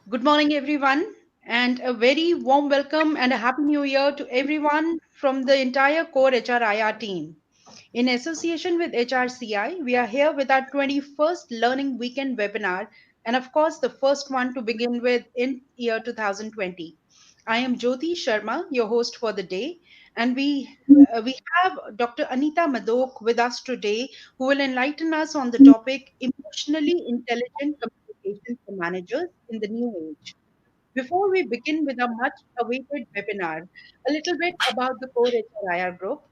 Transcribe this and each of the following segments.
Good morning, everyone, and a very warm welcome and a happy new year to everyone from the entire core HRIR team. In association with HRCI, we are here with our 21st Learning Weekend webinar, and of course, the first one to begin with in year 2020. I am Jyoti Sharma, your host for the day, and we have Dr. Anita Madok with us today, who will enlighten us on the topic emotionally intelligent communication for managers in the new age. Before we begin with our much awaited webinar, a little bit about the core HRIR group.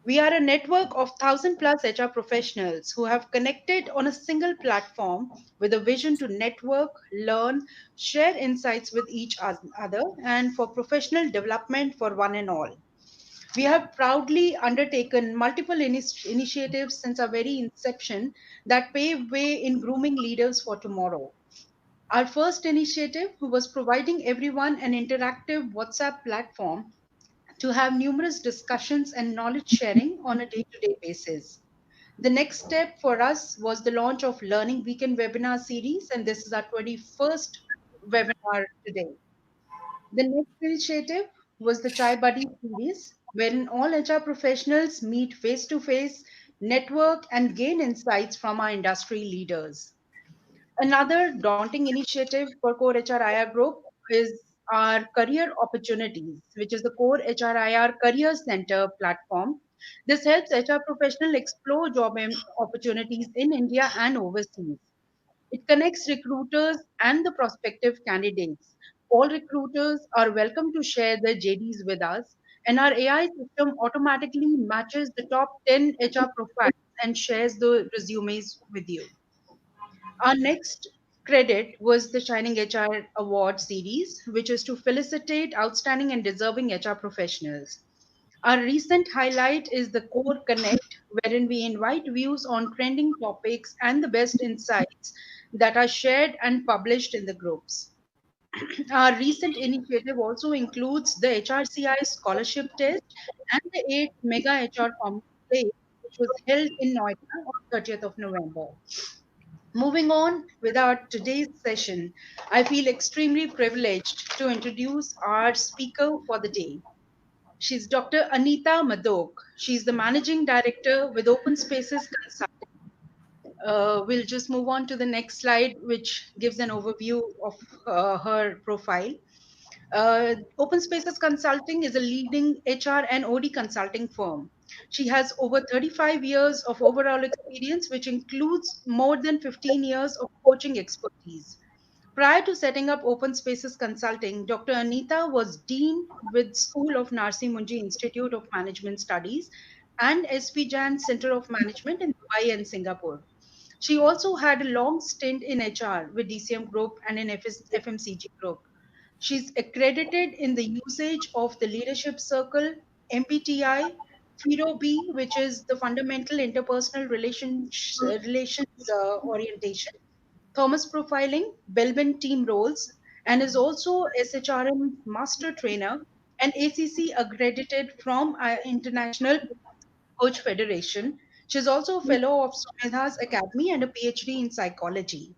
We are a network of 1,000 plus HR professionals who have connected on a single platform with a vision to network, learn, share insights with each other, and for professional development for one and all. We have proudly undertaken multiple initiatives since our very inception that pave way in grooming leaders for tomorrow. Our first initiative was providing everyone an interactive WhatsApp platform to have numerous discussions and knowledge sharing on a day to day basis. The next step for us was the launch of Learning Weekend webinar series, and this is our 21st webinar today. The next initiative was the Chai Buddy series, wherein all HR professionals meet face to face, network, and gain insights from our industry leaders. Another daunting initiative for Core HRIR Group is our Career Opportunities, which is the Core HRIR Career Center platform. This helps HR professionals explore opportunities in India and overseas. It connects recruiters and the prospective candidates. All recruiters are welcome to share their JDs with us, and our AI system automatically matches the top 10 HR profiles and shares the resumes with you. Our next credit was the Shining HR Award series, which is to felicitate outstanding and deserving HR professionals. Our recent highlight is the Core Connect, wherein we invite views on trending topics and the best insights that are shared and published in the groups. Our recent initiative also includes the HRCI scholarship test and the 8 Mega HR Conclave, which was held in Noida on 30th of November. Moving on with our today's session, I feel extremely privileged to introduce our speaker for the day. She's Dr. Anita Madok. She's the managing director with Open Spaces Consulting. We'll just move on to the next slide, which gives an overview of her profile. Open Spaces Consulting is a leading HR and OD consulting firm. She has over 35 years of overall experience, which includes more than 15 years of coaching expertise. Prior to setting up Open Spaces Consulting, Dr. Anita was Dean with School of Narsi Munji Institute of Management Studies and SP Jan Center of Management in Dubai and Singapore. She also had a long stint in HR with DCM Group and in FMCG Group. She's accredited in the usage of the Leadership Circle, MBTI, FIRO-B, which is the Fundamental Interpersonal Relations Orientation, Thomas Profiling, Belbin Team Roles, and is also SHRM Master Trainer and ACC accredited from International Coach Federation. She's also a fellow of Sumedha's Academy and a PhD in psychology.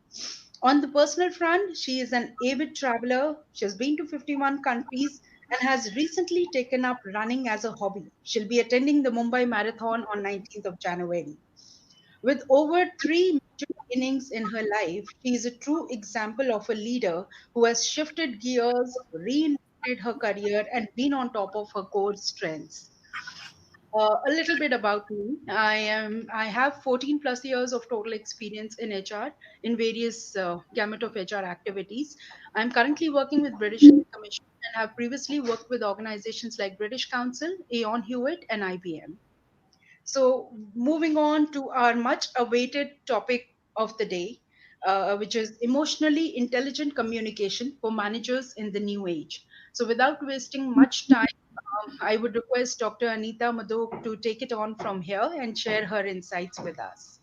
On the personal front, she is an avid traveler. She has been to 51 countries and has recently taken up running as a hobby. She'll be attending the Mumbai Marathon on 19th of January. With over three major innings in her life, she is a true example of a leader who has shifted gears, reinvented her career, and been on top of her core strengths. A little bit about me. I have 14 plus years of total experience in HR in various gamut of HR activities. I'm currently working with British Commission and have previously worked with organizations like British Council, Aon Hewitt, and IBM. So, moving on to our much awaited topic of the day, which is emotionally intelligent communication for managers in the new age. So, without wasting much time, I would request Dr. Anita Madhok to take it on from here and share her insights with us.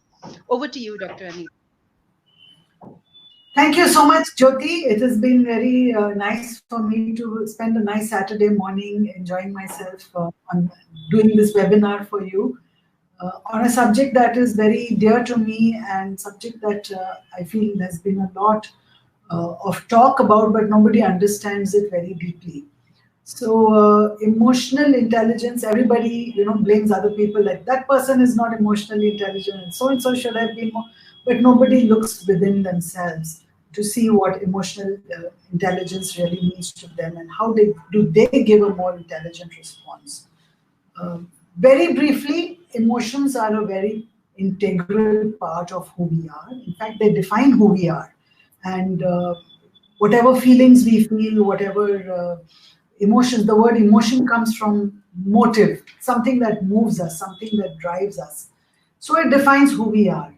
Over to you, Dr. Anita. Thank you so much, Jyoti. It has been very nice for me to spend a nice Saturday morning enjoying myself on doing this webinar for you. on a subject that is very dear to me and subject that I feel there's been a lot of talk about, but nobody understands it very deeply. So emotional intelligence, everybody blames other people like that person is not emotionally intelligent and so should have been more, but nobody looks within themselves to see what emotional intelligence really means to them and how they give a more intelligent response. Very briefly, emotions are a very integral part of who we are. In fact, they define who we are. And whatever feelings we feel, whatever emotions, the word emotion comes from motive, something that moves us, something that drives us. So it defines who we are.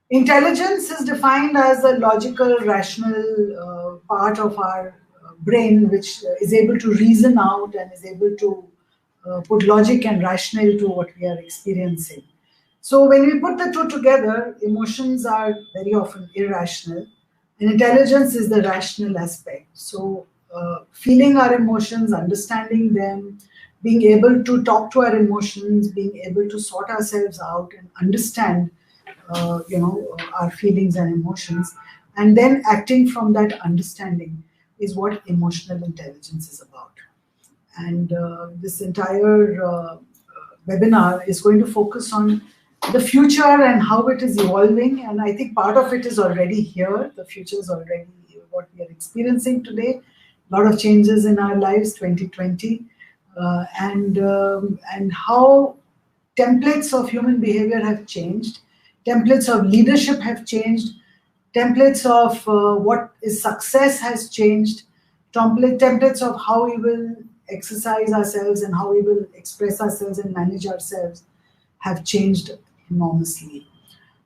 Intelligence is defined as a logical, rational part of our brain which is able to reason out and is able to put logic and rationale to what we are experiencing. So when we put the two together, emotions are very often irrational, and intelligence is the rational aspect. So feeling our emotions, understanding them, being able to talk to our emotions, being able to sort ourselves out and understand our feelings and emotions, and then acting from that understanding is what emotional intelligence is about. And this entire webinar is going to focus on the future and how it is evolving. And I think part of it is already here. The future is already what we are experiencing today. A lot of changes in our lives, 2020, and how templates of human behavior have changed, templates of leadership have changed, templates of what is success has changed, templates of how we will exercise ourselves and how we will express ourselves and manage ourselves have changed enormously.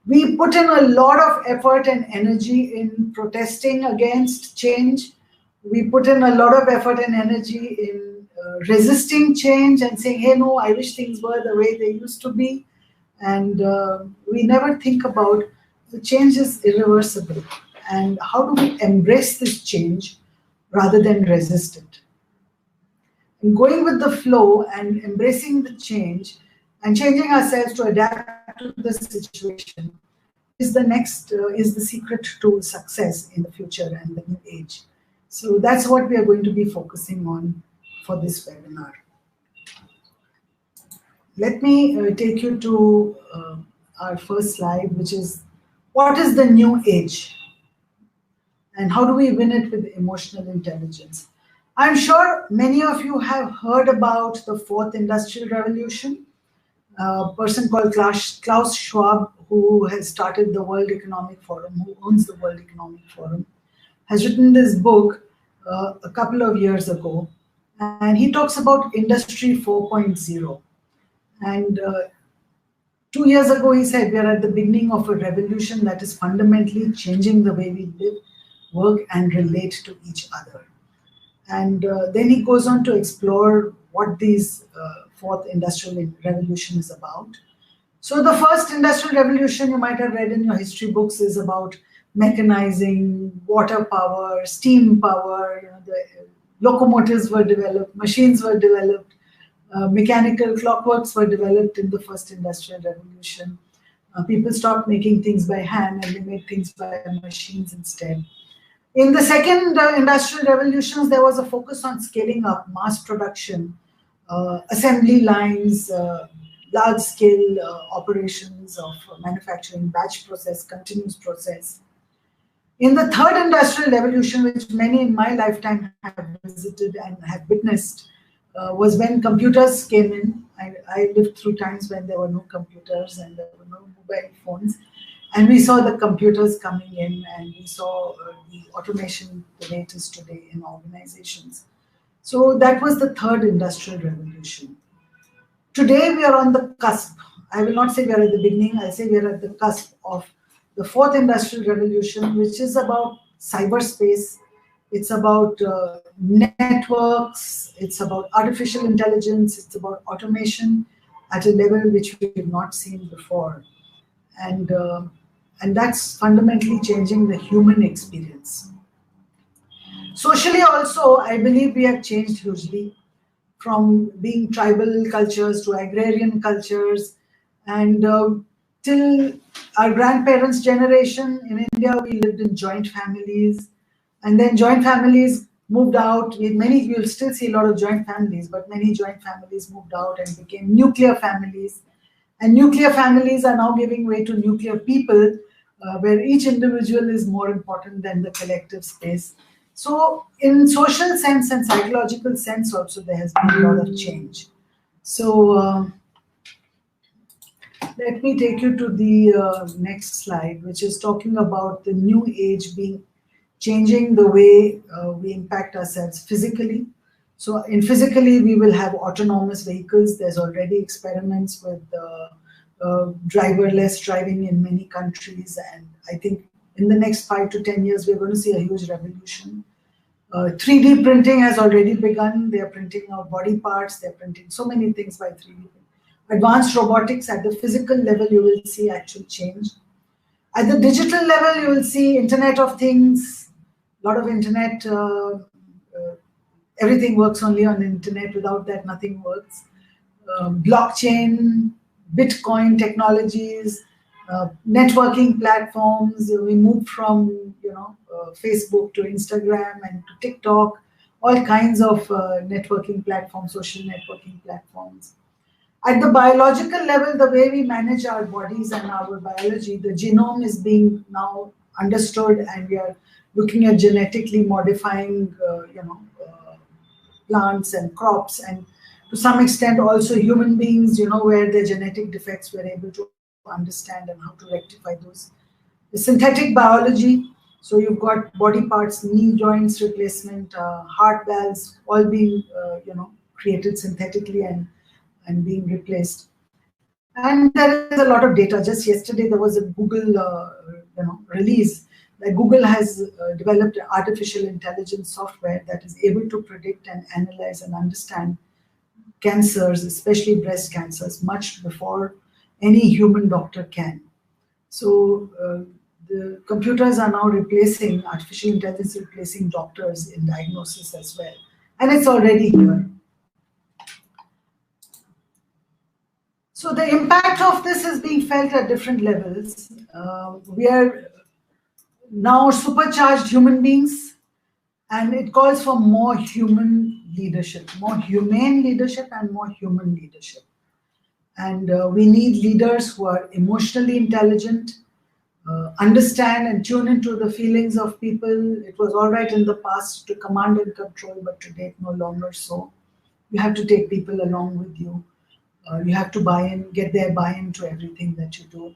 We put in a lot of effort and energy in protesting against change. We put in a lot of effort and energy in resisting change and saying, hey, no, I wish things were the way they used to be. And we never think about the change is irreversible. And how do we embrace this change rather than resist it? And going with the flow and embracing the change and changing ourselves to adapt to the situation is the secret to success in the future and the new age. So that's what we are going to be focusing on for this webinar. Let me take you to our first slide, which is what is the new age and how do we win it with emotional intelligence? I'm sure many of you have heard about the fourth industrial revolution. A person called Klaus Schwab, who has started the World Economic Forum, who owns the World Economic Forum, has written this book a couple of years ago, and he talks about Industry 4.0. And 2 years ago, he said we are at the beginning of a revolution that is fundamentally changing the way we live, work, and relate to each other. And then he goes on to explore what this fourth industrial revolution is about. So the first industrial revolution you might have read in your history books is about mechanizing, water power, steam power. The locomotives were developed, machines were developed, mechanical clockworks were developed in the first industrial revolution. People stopped making things by hand and they made things by machines instead. In the second industrial revolutions, there was a focus on scaling up mass production, assembly lines, large-scale operations of manufacturing, batch process, continuous process. In the third industrial revolution, which many in my lifetime have visited and have witnessed, was when computers came in. I lived through times when there were no computers and there were no mobile phones. And we saw the computers coming in and we saw the automation the way it is today in organizations. So that was the third industrial revolution. Today we are on the cusp. I will not say we are at the beginning, I'll say we are at the cusp of the fourth industrial revolution, which is about cyberspace. It's about networks, it's about artificial intelligence, it's about automation at a level which we have not seen before. And that's fundamentally changing the human experience. Socially also, I believe we have changed hugely from being tribal cultures to agrarian cultures, And till our grandparents' generation in India, we lived in joint families, and then joint families moved out. Many you'll still see a lot of joint families, but many joint families moved out and became nuclear families. And nuclear families are now giving way to nuclear people, where each individual is more important than the collective space. So, in social sense and psychological sense, also there has been a lot of change. So. Let me take you to the next slide, which is talking about the new age being changing the way we impact ourselves physically. So, in physically, we will have autonomous vehicles. There's already experiments with driverless driving in many countries, and I think in the next 5 to 10 years, we're going to see a huge revolution. 3D printing has already begun. They're printing out body parts. They're printing so many things by 3D. Advanced robotics at the physical level, you will see actual change. At the digital level, you will see Internet of Things, a lot of Internet. Everything works only on the Internet. Without that, nothing works. Blockchain, Bitcoin technologies, networking platforms. We moved from Facebook to Instagram and to TikTok, all kinds of networking platforms, social networking platforms. At the biological level, the way we manage our bodies and our biology, the genome is being now understood, and we are looking at genetically modifying, plants and crops, and to some extent also human beings, where their genetic defects we're able to understand and how to rectify those. The synthetic biology, so you've got body parts, knee joints replacement, heart valves, all being created synthetically and being replaced. And there is a lot of data. Just yesterday there was a Google release that Google has developed artificial intelligence software that is able to predict and analyze and understand cancers, especially breast cancers, much before any human doctor can. So the computers are now replacing, artificial intelligence replacing doctors in diagnosis as well. And it's already here. So the impact of this is being felt at different levels. We are now supercharged human beings, and it calls for more human leadership, more humane leadership, and more human leadership. And we need leaders who are emotionally intelligent, understand and tune into the feelings of people. It was all right in the past to command and control, but today no longer so. You have to take people along with you. You have to buy in, get their buy-in to everything that you do.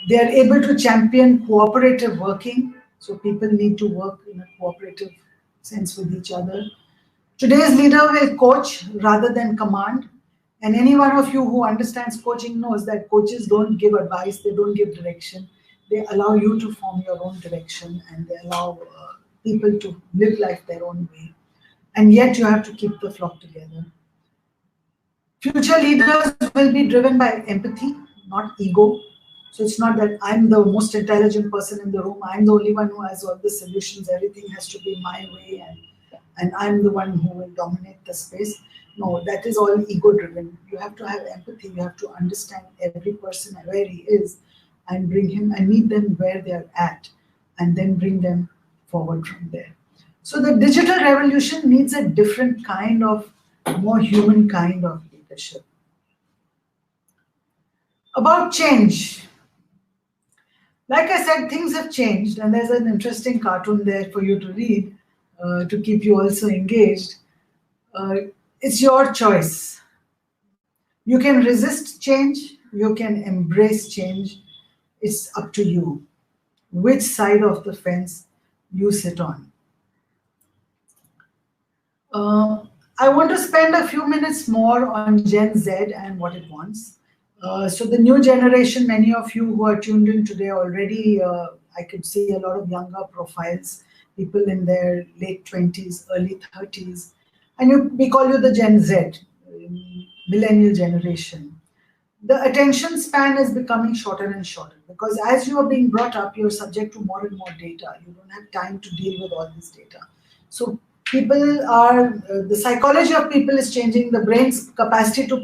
They are able to champion cooperative working. So people need to work in a cooperative sense with each other. Today's leader will coach rather than command. And any one of you who understands coaching knows that coaches don't give advice, they don't give direction. They allow you to form your own direction, and they allow people to live life their own way. And yet you have to keep the flock together. Future leaders will be driven by empathy, not ego. So it's not that I'm the most intelligent person in the room, I'm the only one who has all the solutions, everything has to be my way, and I'm the one who will dominate the space. No, that is all ego driven. You have to have empathy, you have to understand every person where he is, and bring him and meet them where they're at, and then bring them forward from there. So the digital revolution needs a different kind of, more human kind of leadership. About change. Like I said, things have changed, and there's an interesting cartoon there for you to read to keep you also engaged. Uh, it's your choice. You can resist change, you can embrace change. It's up to you which side of the fence you sit on. I want to spend a few minutes more on Gen Z and what it wants. So the new generation, many of you who are tuned in today already, I could see a lot of younger profiles, people in their late 20s, early 30s. And we call you the Gen Z, millennial generation. The attention span is becoming shorter and shorter, because as you are being brought up, you're subject to more and more data. You don't have time to deal with all this data. So people are, the psychology of people is changing, the brain's capacity to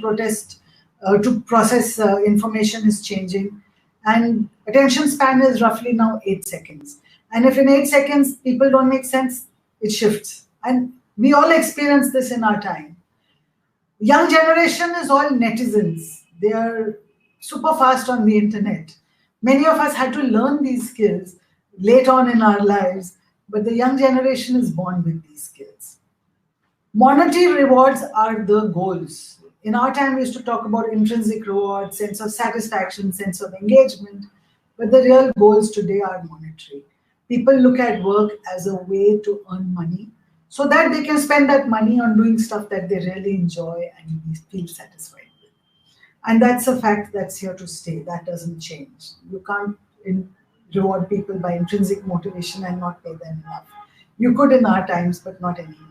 to process information is changing, and attention span is roughly now 8 seconds. And if in 8 seconds people don't make sense, it shifts. And we all experience this in our time. Young generation is all netizens. They are super fast on the internet. Many of us had to learn these skills late on in our lives, but the young generation is born with these skills. Monetary rewards are the goals. In our time, we used to talk about intrinsic reward, sense of satisfaction, sense of engagement, but the real goals today are monetary. People look at work as a way to earn money so that they can spend that money on doing stuff that they really enjoy and feel satisfied with. And that's a fact that's here to stay. That doesn't change. You can't reward people by intrinsic motivation and not pay them enough. You could in our times, but not anymore.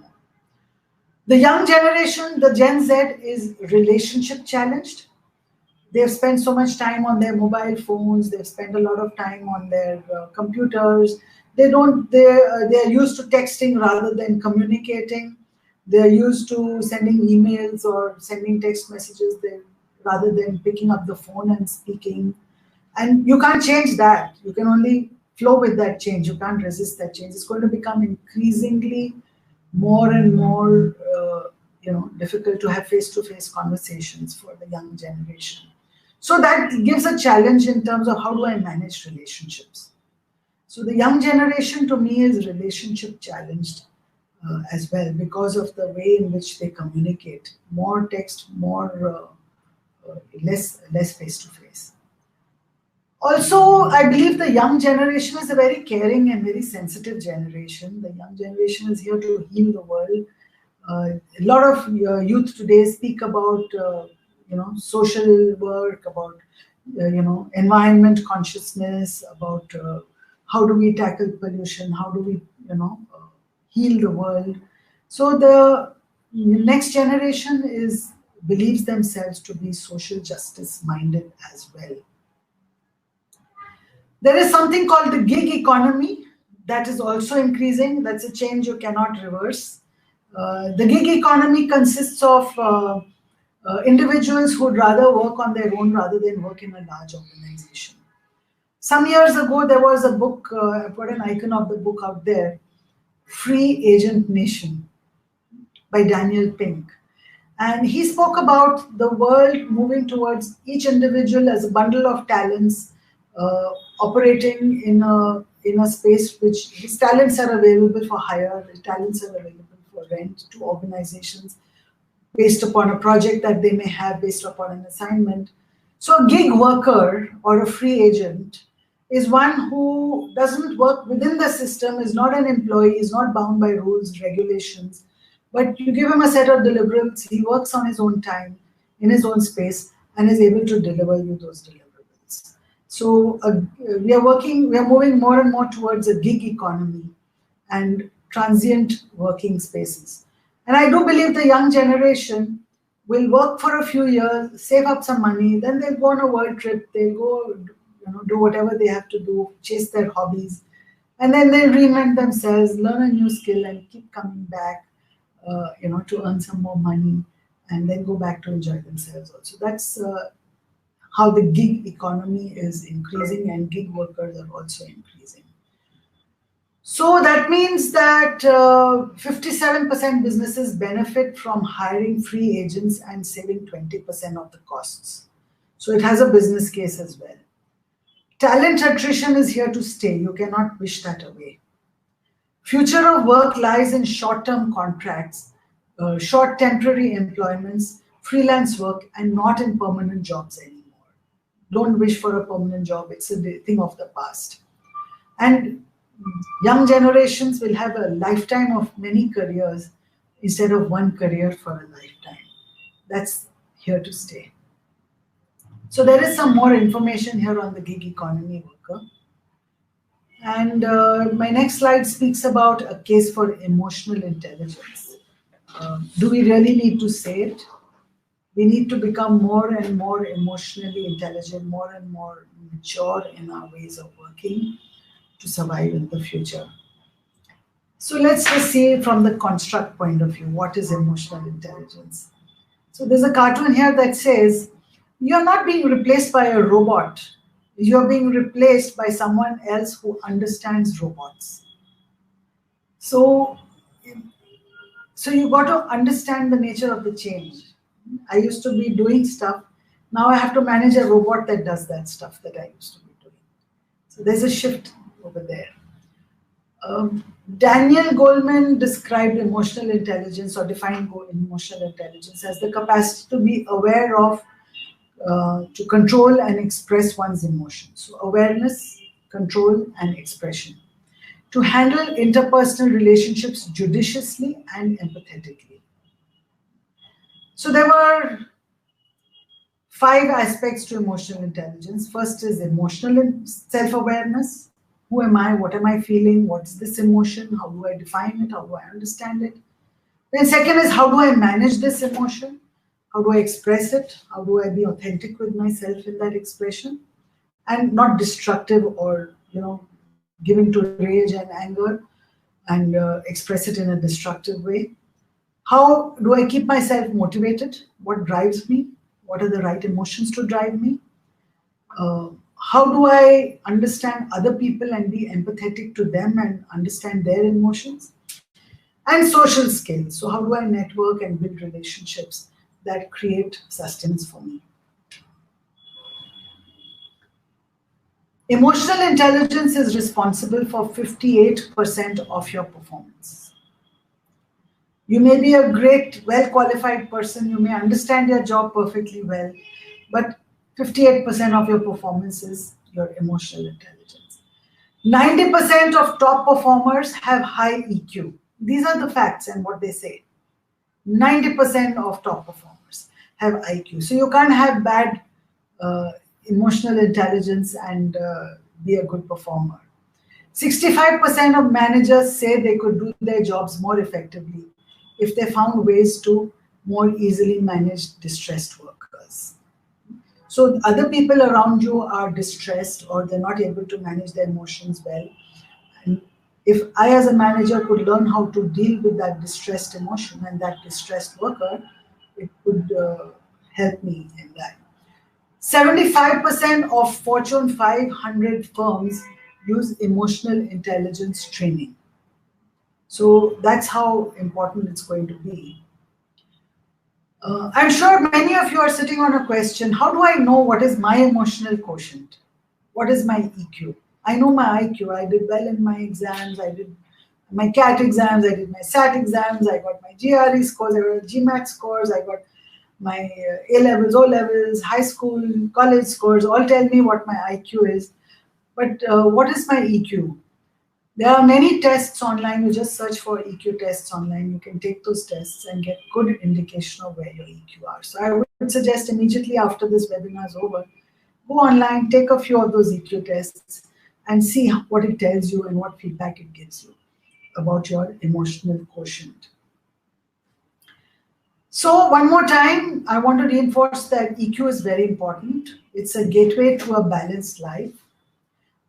The young generation, the Gen Z, is relationship challenged. They've spent so much time on their mobile phones. They've spent a lot of time on their computers. They're used to texting rather than communicating. They're used to sending emails or sending text messages rather than picking up the phone and speaking. And you can't change that. You can only flow with that change. You can't resist that change. It's going to become increasingly more and more difficult to have face-to-face conversations for the young generation. So that gives a challenge in terms of how do I manage relationships. So the young generation to me is relationship challenged as well because of the way in which they communicate. More text, less face-to-face. Also, I believe the young generation is a very caring and very sensitive generation. The young generation is here to heal the world. A lot of youth today speak about social work, about environment consciousness, about how do we tackle pollution, how do we heal the world. So the next generation believes themselves to be social justice minded as well. There is something called the gig economy that is also increasing. That's a change you cannot reverse. The gig economy consists of individuals who would rather work on their own rather than work in a large organization. Some years ago, there was a book, I put an icon of the book out there, Free Agent Nation by Daniel Pink. And he spoke about the world moving towards each individual as a bundle of talents operating in a space which his talents are available for hire, his talents are available for rent to organizations based upon a project that they may have, based upon an assignment. So a gig worker or a free agent is one who doesn't work within the system, is not an employee, is not bound by rules, regulations, but you give him a set of deliverables, he works on his own time, in his own space, and is able to deliver you those deliverables. So we are moving more and more towards a gig economy and transient working spaces. And I do believe the young generation will work for a few years, save up some money, then they'll go on a world trip, they'll go do whatever they have to do, chase their hobbies, and then they'll reinvent themselves, learn a new skill, and keep coming back, to earn some more money, and then go back to enjoy themselves also. That's how the gig economy is increasing, and gig workers are also increasing. So that means that 57% businesses benefit from hiring free agents and saving 20% of the costs. So it has a business case as well. Talent attrition is here to stay. You cannot wish that away. Future of work lies in short-term contracts, short temporary employments, freelance work, and not in permanent jobs anymore. Don't wish for a permanent job. It's a thing of the past. And young generations will have a lifetime of many careers instead of one career for a lifetime. That's here to stay. So there is some more information here on the gig economy worker. And my next slide speaks about a case for emotional intelligence. Do we really need to say it? We need to become more and more emotionally intelligent, more and more mature in our ways of working to survive in the future. So let's just see from the construct point of view, what is emotional intelligence? So there's a cartoon here that says, You're not being replaced by a robot. You're being replaced by someone else who understands robots. So, so you got to understand the nature of the change. I used to be doing stuff. Now I have to manage a robot that does that stuff that I used to be doing. So there's a shift over there. Daniel Goleman described emotional intelligence or defined emotional intelligence as the capacity to be aware of, to control and express one's emotions. So, awareness, control, and expression. To handle interpersonal relationships judiciously and empathetically. So, there were five aspects to emotional intelligence. First is emotional self awareness. Who am I? What am I feeling? What's this emotion? How do I define it? How do I understand it? Then, second is how do I manage this emotion? How do I express it? How do I be authentic with myself in that expression? And not destructive or, giving to rage and anger and express it in a destructive way. How do I keep myself motivated? What drives me? What are the right emotions to drive me? Uh, how do I understand other people and be empathetic to them and understand their emotions? And social skills. So, how do I network and build relationships that create sustenance for me? Emotional intelligence is responsible for 58% of your performance. You may be a great, well qualified person, you may understand your job perfectly well, but 58% of your performance is your emotional intelligence. 90% of top performers have high EQ. These are the facts and what they say. 90% of top performers have IQ. So you can't have bad uh, emotional intelligence and be a good performer. 65% of managers say they could do their jobs more effectively if they found ways to more easily manage distressed workers. So other people around you are distressed or they're not able to manage their emotions well. And if I, as a manager, could learn how to deal with that distressed emotion and that distressed worker, it would help me in that. 75% of Fortune 500 firms use emotional intelligence training. So that's how important it's going to be. I'm sure many of you are sitting on a question: how do I know what is my emotional quotient? What is my EQ? I know my IQ. I did well in my exams. I did my CAT exams. I did my SAT exams. I got my GRE scores. I got GMAT scores. I got my A levels, O levels, high school, college scores. All tell me what my IQ is. But what is my EQ? There are many tests online. You just search for EQ tests online. You can take those tests and get good indication of where your EQ are. So I would suggest immediately after this webinar is over, go online, take a few of those EQ tests and see what it tells you and what feedback it gives you about your emotional quotient. So one more time, I want to reinforce that EQ is very important. It's a gateway to a balanced life.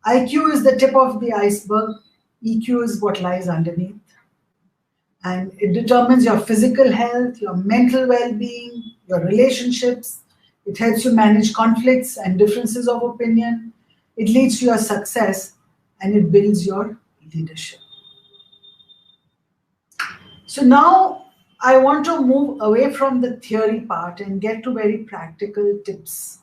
IQ is the tip of the iceberg. EQ is what lies underneath. And it determines your physical health, your mental well-being, your relationships. It helps you manage conflicts and differences of opinion. It leads to your success and it builds your leadership. So now I want to move away from the theory part and get to very practical tips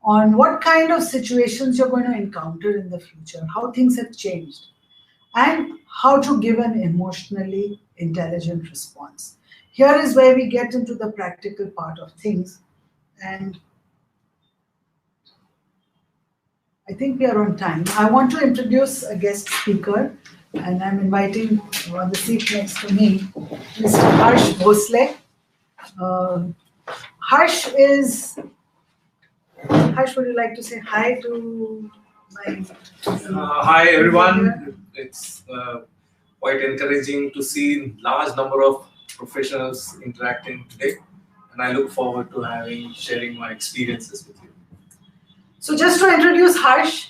on what kind of situations you're going to encounter in the future, how things have changed, and how to give an emotionally intelligent response. Here is where we get into the practical part of things. And I think we are on time. I want to introduce a guest speaker, and I'm inviting on the seat next to me, Mr. Harsh Bhosle. Uh, Harsh is. Harsh, would you like to say hi to my? Hi everyone. It's quite encouraging to see large number of professionals interacting today, and I look forward to sharing my experiences with you. So just to introduce Harsh,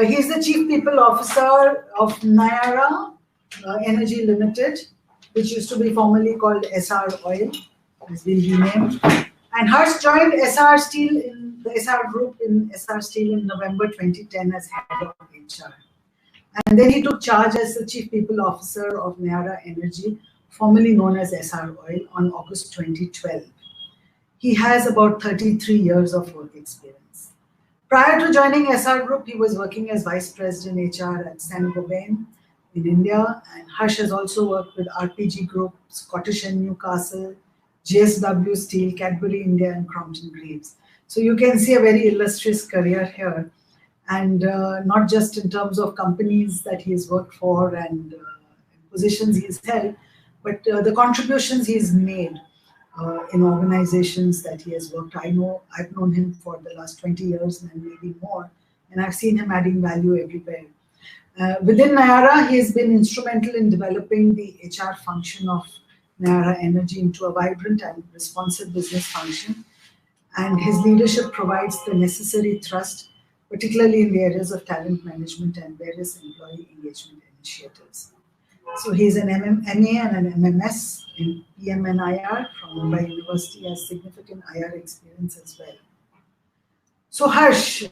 he's the Chief People Officer of Nayara Energy Limited, which used to be formerly called SR Oil, has been renamed. And Harsh joined SR Steel in the SR Group in SR Steel in November 2010 as head of HR. And then he took charge as the Chief People Officer of Nayara Energy, formerly known as SR Oil, on August 2012. He has about 33 years of work experience. Prior to joining SR Group, he was working as Vice President HR at Saint-Gobain in India. And Harsh has also worked with RPG Group, Scottish and Newcastle, JSW Steel, Cadbury India, and Crompton Greaves. So you can see a very illustrious career here. And not just in terms of companies that he has worked for and positions he's held, but the contributions he's made in organizations that he has worked. I've known him for the last 20 years and maybe more, and I've seen him adding value everywhere. Within Nayara, he has been instrumental in developing the HR function of Nayara Energy into a vibrant and responsive business function, and his leadership provides the necessary thrust, particularly in the areas of talent management and various employee engagement initiatives. So he's an MA and an MMS in PM and IR from Mumbai University, has significant IR experience as well. So Harsh,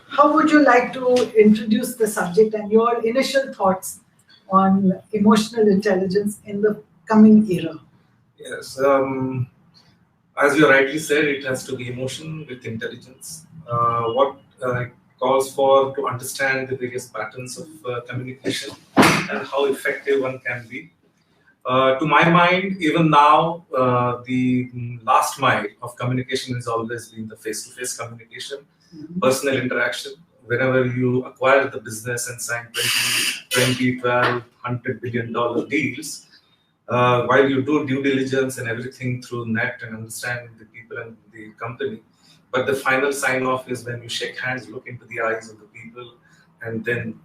how would you like to introduce the subject and your initial thoughts on emotional intelligence in the coming era? Yes, as you rightly said, it has to be emotion with intelligence. What it calls for to understand the various patterns of communication and how effective one can be. To my mind, even now, the last mile of communication has always been the face-to-face communication, personal interaction. Whenever you acquire the business and sign 20, 12, $100 billion deals, while you do due diligence and everything through net and understand the people and the company, but the final sign-off is when you shake hands, look into the eyes of the people, and then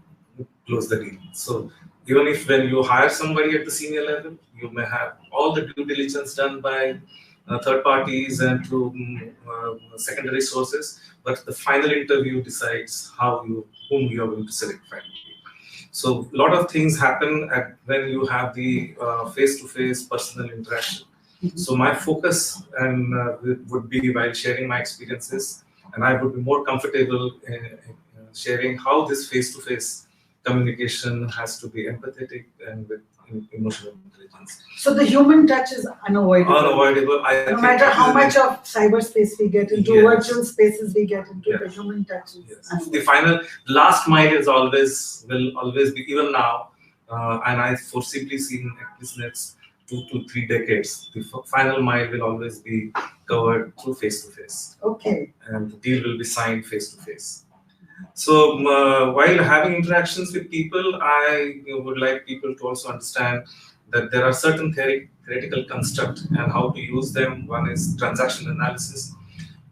close the deal. So even if when you hire somebody at the senior level, you may have all the due diligence done by third parties and through secondary sources, but the final interview decides whom you are going to select finally. So a lot of things happen when you have the face-to-face personal interaction. So my focus would be while sharing my experiences, and I would be more comfortable in sharing how this face-to-face communication has to be empathetic and with emotional intelligence. So the human touch is unavoidable. Unavoidable. No matter how much of cyberspace we get into, yes, virtual spaces we get into, yes, the human touch is the last mile is will always be, even now, and I foreseeably seen at least next 2 to 3 decades, the final mile will always be covered through face-to-face. Okay. And the deal will be signed face-to-face. So while having interactions with people, I would like people to also understand that there are certain theoretical constructs and how to use them. One is transaction analysis.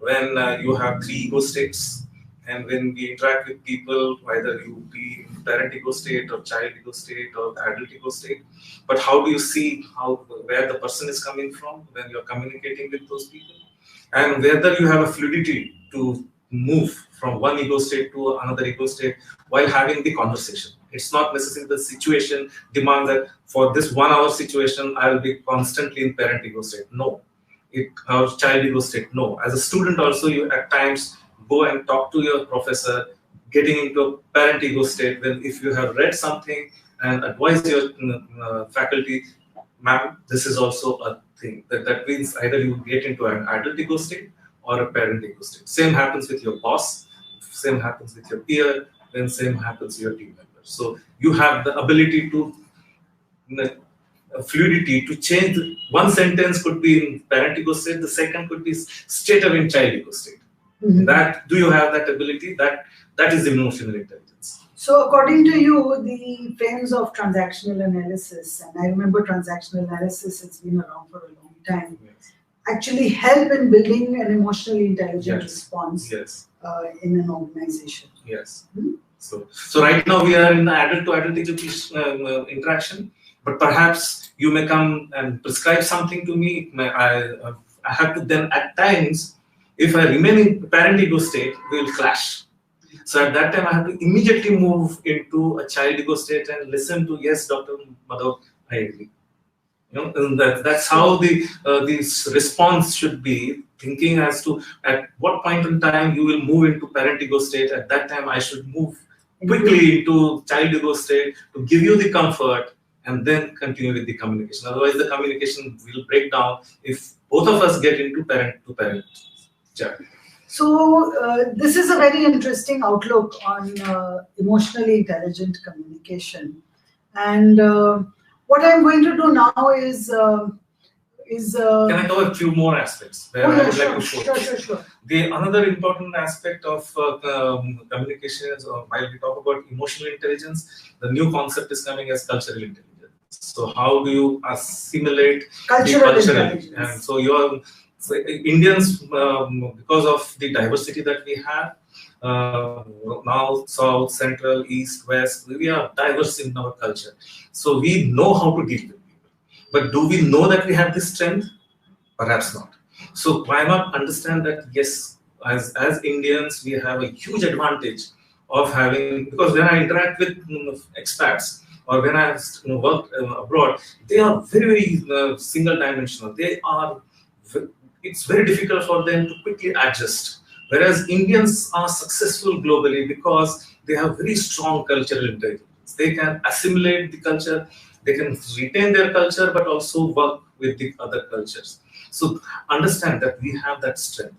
When you have 3 ego states, and when we interact with people, whether you be in parent ego state or child ego state or the adult ego state, but how do you see where the person is coming from when you're communicating with those people, and whether you have a fluidity to move from one ego state to another ego state while having the conversation. It's not necessarily the situation demands that for this 1 hour situation, I will be constantly in parent ego state. No. Or child ego state. No. As a student also, you at times go and talk to your professor, getting into a parent ego state when if you have read something and advise your faculty, ma'am, this is also a thing. That means either you get into an adult ego state or a parent ego state. Same happens with your boss, same happens with your peer, then same happens with your team members. So you have the ability to fluidity to change. One sentence could be in parent ego state, the second could be straight away in child ego state. That do you have that ability? That is emotional intelligence. So according to you, the frames of transactional analysis, and I remember transactional analysis, it's been around for a long time, Yes. actually help in building an emotionally intelligent Yes. response Yes. In an organization. Yes. So right now we are in adult to adult education interaction, but perhaps you may come and prescribe something to me. I have to then at times, if I remain in parent ego state, we will clash. So at that time, I have to immediately move into a child ego state and listen to, yes, Dr. Madhav, I agree. And that's how this response should be. Thinking as to at what point in time you will move into parent ego state. At that time, I should move quickly into child ego state to give you the comfort, and then continue with the communication. Otherwise, the communication will break down if both of us get into parent to parent chat. So this is a very interesting outlook on emotionally intelligent communication. And what I'm going to do now is Can I cover a few more aspects where oh, I yeah, would sure, like to show sure, this? sure, sure. The another important aspect of communication is, while we talk about emotional intelligence, the new concept is coming as cultural intelligence. So how do you assimilate Cultural the cultural? intelligence. And so Indians, because of the diversity that we have, north, south, central, east, west, we are diverse in our culture. So we know how to deal with people. But do we know that we have this strength? Perhaps not. So why not understand that yes, as Indians, we have a huge advantage of having, because when I interact with expats or when I have worked abroad, they are very single dimensional. It's very difficult for them to quickly adjust. Whereas Indians are successful globally because they have very strong cultural intelligence. They can assimilate the culture, they can retain their culture, but also work with the other cultures. So understand that we have that strength,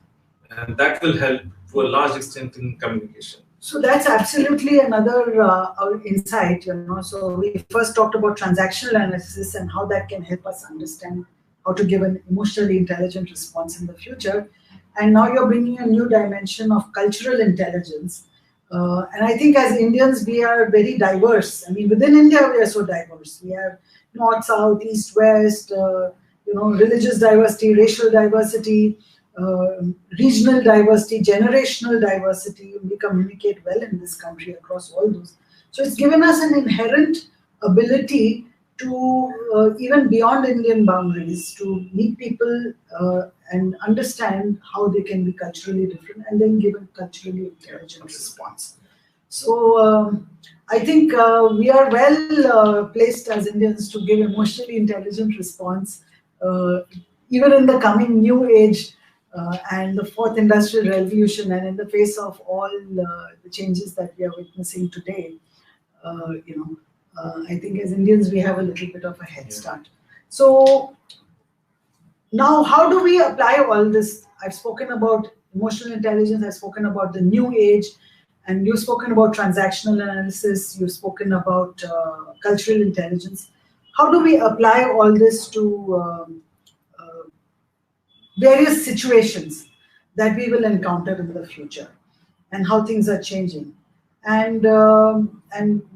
and that will help to a large extent in communication. So that's absolutely another our insight, So we first talked about transactional analysis and how that can help us understand how to give an emotionally intelligent response in the future. And now you're bringing a new dimension of cultural intelligence. And I think as Indians, we are very diverse. I mean, within India, we are so diverse. We have north, south, east, west, religious diversity, racial diversity, regional diversity, generational diversity. We communicate well in this country across all those. So it's given us an inherent ability to, even beyond Indian boundaries, to meet people and understand how they can be culturally different and then give a culturally intelligent response. So I think we are well placed as Indians to give emotionally intelligent response, even in the coming new age and the fourth industrial revolution, and in the face of all the changes that we are witnessing today. I think as Indians we have a little bit of a head start. So now, how do we apply all this? I've spoken about emotional intelligence, I've spoken about the new age, and you've spoken about transactional analysis, you've spoken about cultural intelligence. How do we apply all this to various situations that we will encounter in the future, and how things are changing, and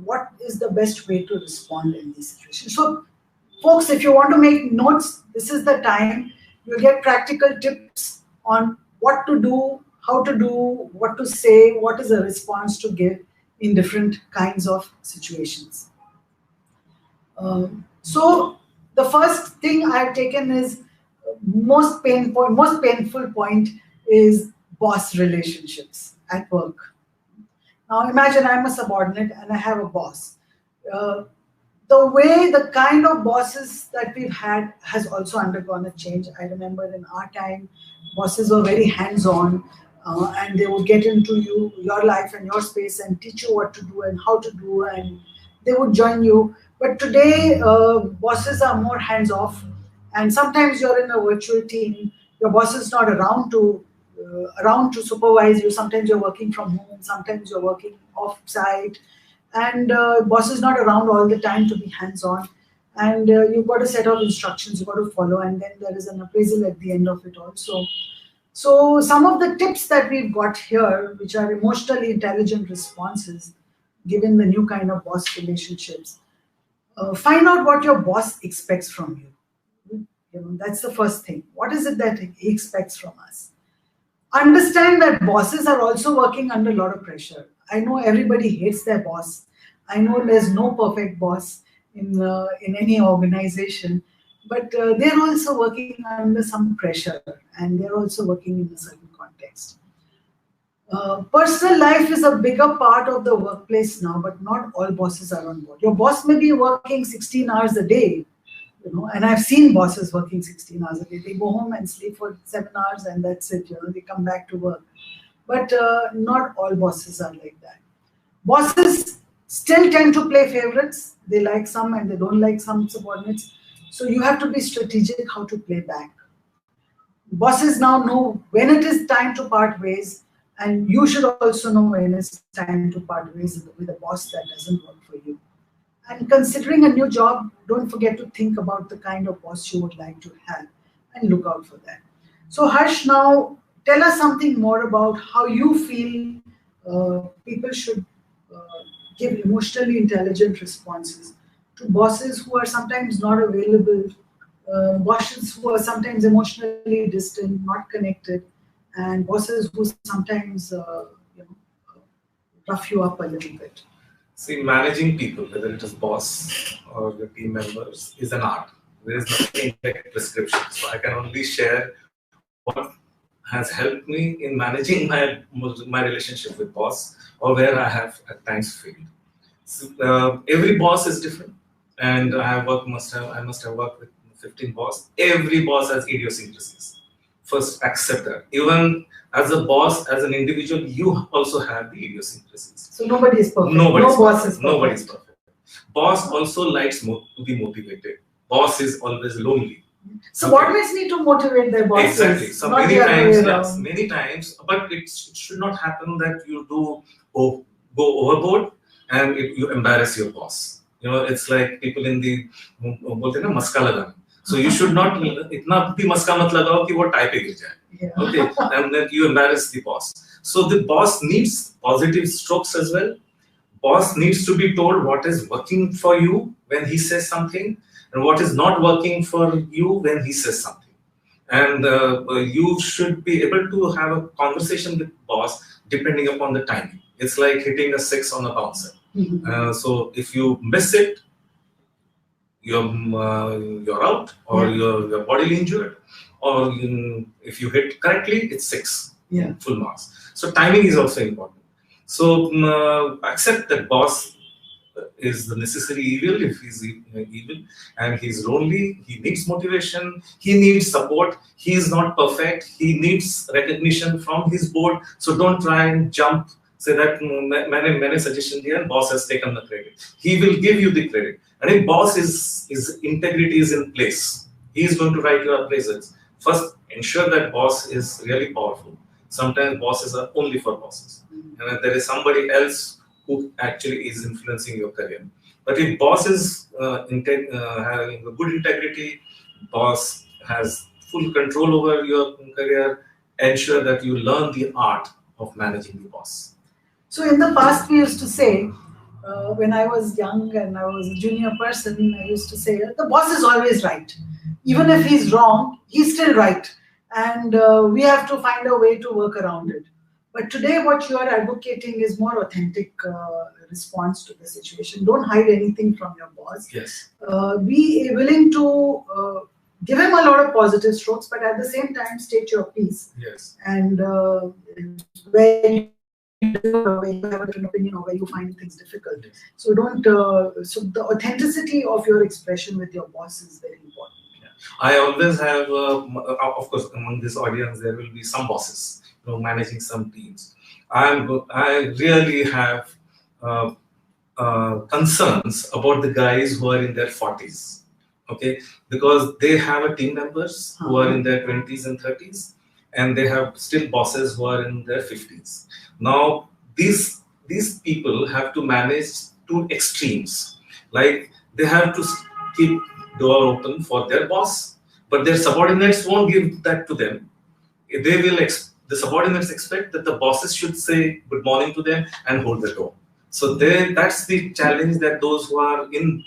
what is the best way to respond in these situations? So, folks, if you want to make notes, this is the time. You'll get practical tips on what to do, how to do, what to say, what is a response to give in different kinds of situations. So the first thing I've taken is most painful point is boss relationships at work. Now imagine I'm a subordinate and I have a boss. The kind of bosses that we've had has also undergone a change. I remember in our time, bosses were very hands-on, and they would get into your life and your space and teach you what to do and how to do, and they would join you. But today, bosses are more hands-off, and sometimes you're in a virtual team. Your boss is not around to supervise you. Sometimes you're working from home. Sometimes you're working off-site. And boss is not around all the time to be hands-on, and you've got a set of instructions you've got to follow, and then there is an appraisal at the end of it also. So some of the tips that we've got here, which are emotionally intelligent responses, given the new kind of boss relationships, find out what your boss expects from you. That's the first thing. What is it that he expects from us? Understand that bosses are also working under a lot of pressure. I know everybody hates their boss. I know there's no perfect boss in any organization, but they're also working under some pressure, and they're also working in a certain context. Personal life is a bigger part of the workplace now, but not all bosses are on board. Your boss may be working 16 hours a day, And I've seen bosses working 16 hours a day. They go home and sleep for 7 hours, and that's it. They come back to work. But not all bosses are like that. Bosses still tend to play favorites. They like some and they don't like some subordinates. So you have to be strategic how to play back. Bosses now know when it is time to part ways, and you should also know when it's time to part ways with a boss that doesn't work for you. And considering a new job, don't forget to think about the kind of boss you would like to have and look out for that. So, Harsh, now tell us something more about how you feel people should uh, give emotionally intelligent responses to bosses who are sometimes not available, bosses who are sometimes emotionally distant, not connected, and bosses who sometimes rough you up a little bit. See, managing people, whether it is boss or the team members, is an art. There is nothing like prescription. So I can only share what has helped me in managing my relationship with boss, or where I have at times failed. So, every boss is different, and I must have worked with 15 boss. Every boss has idiosyncrasies. First, accept that. Even as a boss, as an individual, you also have the idiosyncrasies. So nobody is perfect. Nobody No boss is perfect. Nobody is perfect. Boss also likes to be motivated. Boss is always lonely. Subordinates need to motivate their bosses. Exactly. So not many the other way times, around. yes, many times, but it should not happen that you go overboard and you embarrass your boss. It's like people in the बोलते हैं ना मस्का लगाना. So you should not इतना भी मस्का मत लगाओ कि वो टाई पे गिर जाए. Yeah. Okay, and then you embarrass the boss. So the boss needs positive strokes as well. Boss needs to be told what is working for you when he says something, and what is not working for you when he says something. And you should be able to have a conversation with boss depending upon the timing. It's like hitting a six on a bouncer. So if you miss it, you're out, or you're bodily injured, or if you hit correctly, it's six. Yeah. Full marks. So timing is also important. So accept that boss is the necessary evil if he's evil, and he's lonely. He needs motivation. He needs support. He is not perfect. He needs recognition from his board. So don't try and jump. Say that many suggestion here. Boss has taken the credit. He will give you the credit. And if boss is integrity is in place, he is going to write your appraisals. First, ensure that boss is really powerful. Sometimes bosses are only for bosses, and there is somebody else who actually is influencing your career. But if boss is having a good integrity, boss has full control over your career, ensure that you learn the art of managing the boss. So in the past, we used to say, when I was young and I was a junior person, I used to say, the boss is always right. Even if he's wrong, he's still right. And we have to find a way to work around it. But today, what you are advocating is more authentic response to the situation. Don't hide anything from your boss. Yes. Be willing to give him a lot of positive strokes, but at the same time, state your piece. Yes. And where you differ, or where you have a different opinion, or where you find things difficult. Yes. So don't. So the authenticity of your expression with your boss is very important. I always have, of course, among this audience, there will be some bosses, managing some teams. I really have concerns about the guys who are in their 40s, okay, because they have a team members who are in their 20s and 30s, and they have still bosses who are in their 50s. Now, these people have to manage two extremes, like they have to keep door open for their boss, but their subordinates won't give that to them. They will the subordinates expect that the bosses should say good morning to them and hold the door. So that's the challenge that those who are in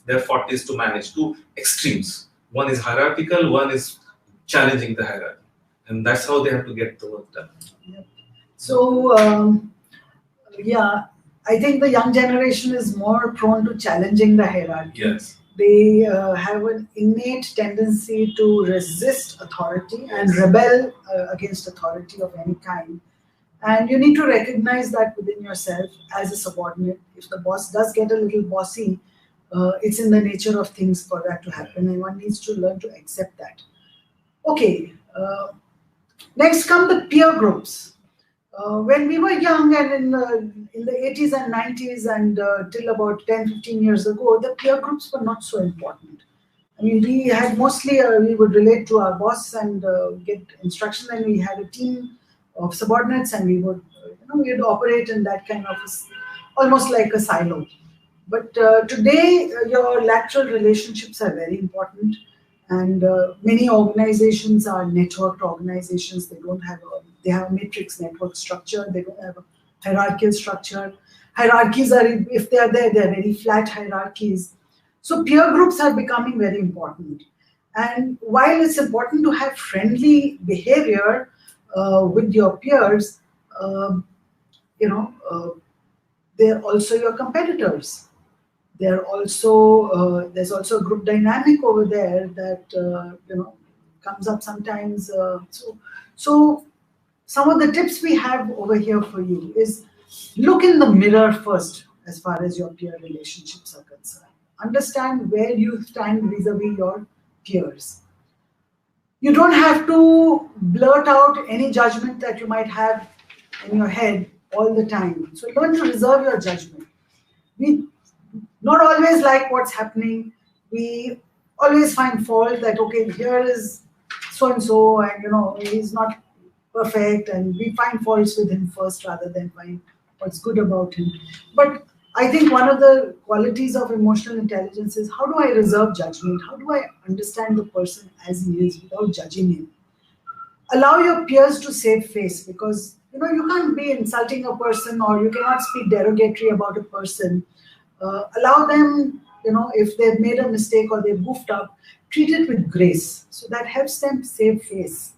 their 40s to manage, two extremes. One is hierarchical, one is challenging the hierarchy, and that's how they have to get the work done. Yep. So yeah, I think the young generation is more prone to challenging the hierarchy. Yes. They have an innate tendency to resist authority and rebel against authority of any kind. And you need to recognize that within yourself as a subordinate. If the boss does get a little bossy, It's in the nature of things for that to happen, and one needs to learn to accept that. Okay, next come the peer groups. When we were young and in the 80s and 90s and till about 10, 15 years ago, the peer groups were not so important. I mean, we had mostly, we would relate to our boss and get instruction, and we had a team of subordinates, and we would, we would operate in that kind of almost like a silo. But today, your lateral relationships are very important, and many organizations are networked organizations. They have a matrix network structure. They don't have a hierarchical structure. Hierarchies are, if they are there, they are very flat hierarchies. So peer groups are becoming very important. And while it's important to have friendly behavior with your peers, um you know, they're also your competitors. There's also a group dynamic over there that comes up sometimes. So some of the tips we have over here for you is look in the mirror first as far as your peer relationships are concerned. Understand where you stand vis-a-vis your peers. You don't have to blurt out any judgment that you might have in your head all the time. So learn to reserve your judgment. We not always like what's happening. We always find fault that, okay, here is so and so, and he's not perfect, and we find faults with him first rather than find what's good about him. But I think one of the qualities of emotional intelligence is, how do I reserve judgment? How do I understand the person as he is without judging him? Allow your peers to save face, because you can't be insulting a person, or you cannot speak derogatory about a person. Allow them, if they've made a mistake or they've goofed up, treat it with grace, so that helps them save face.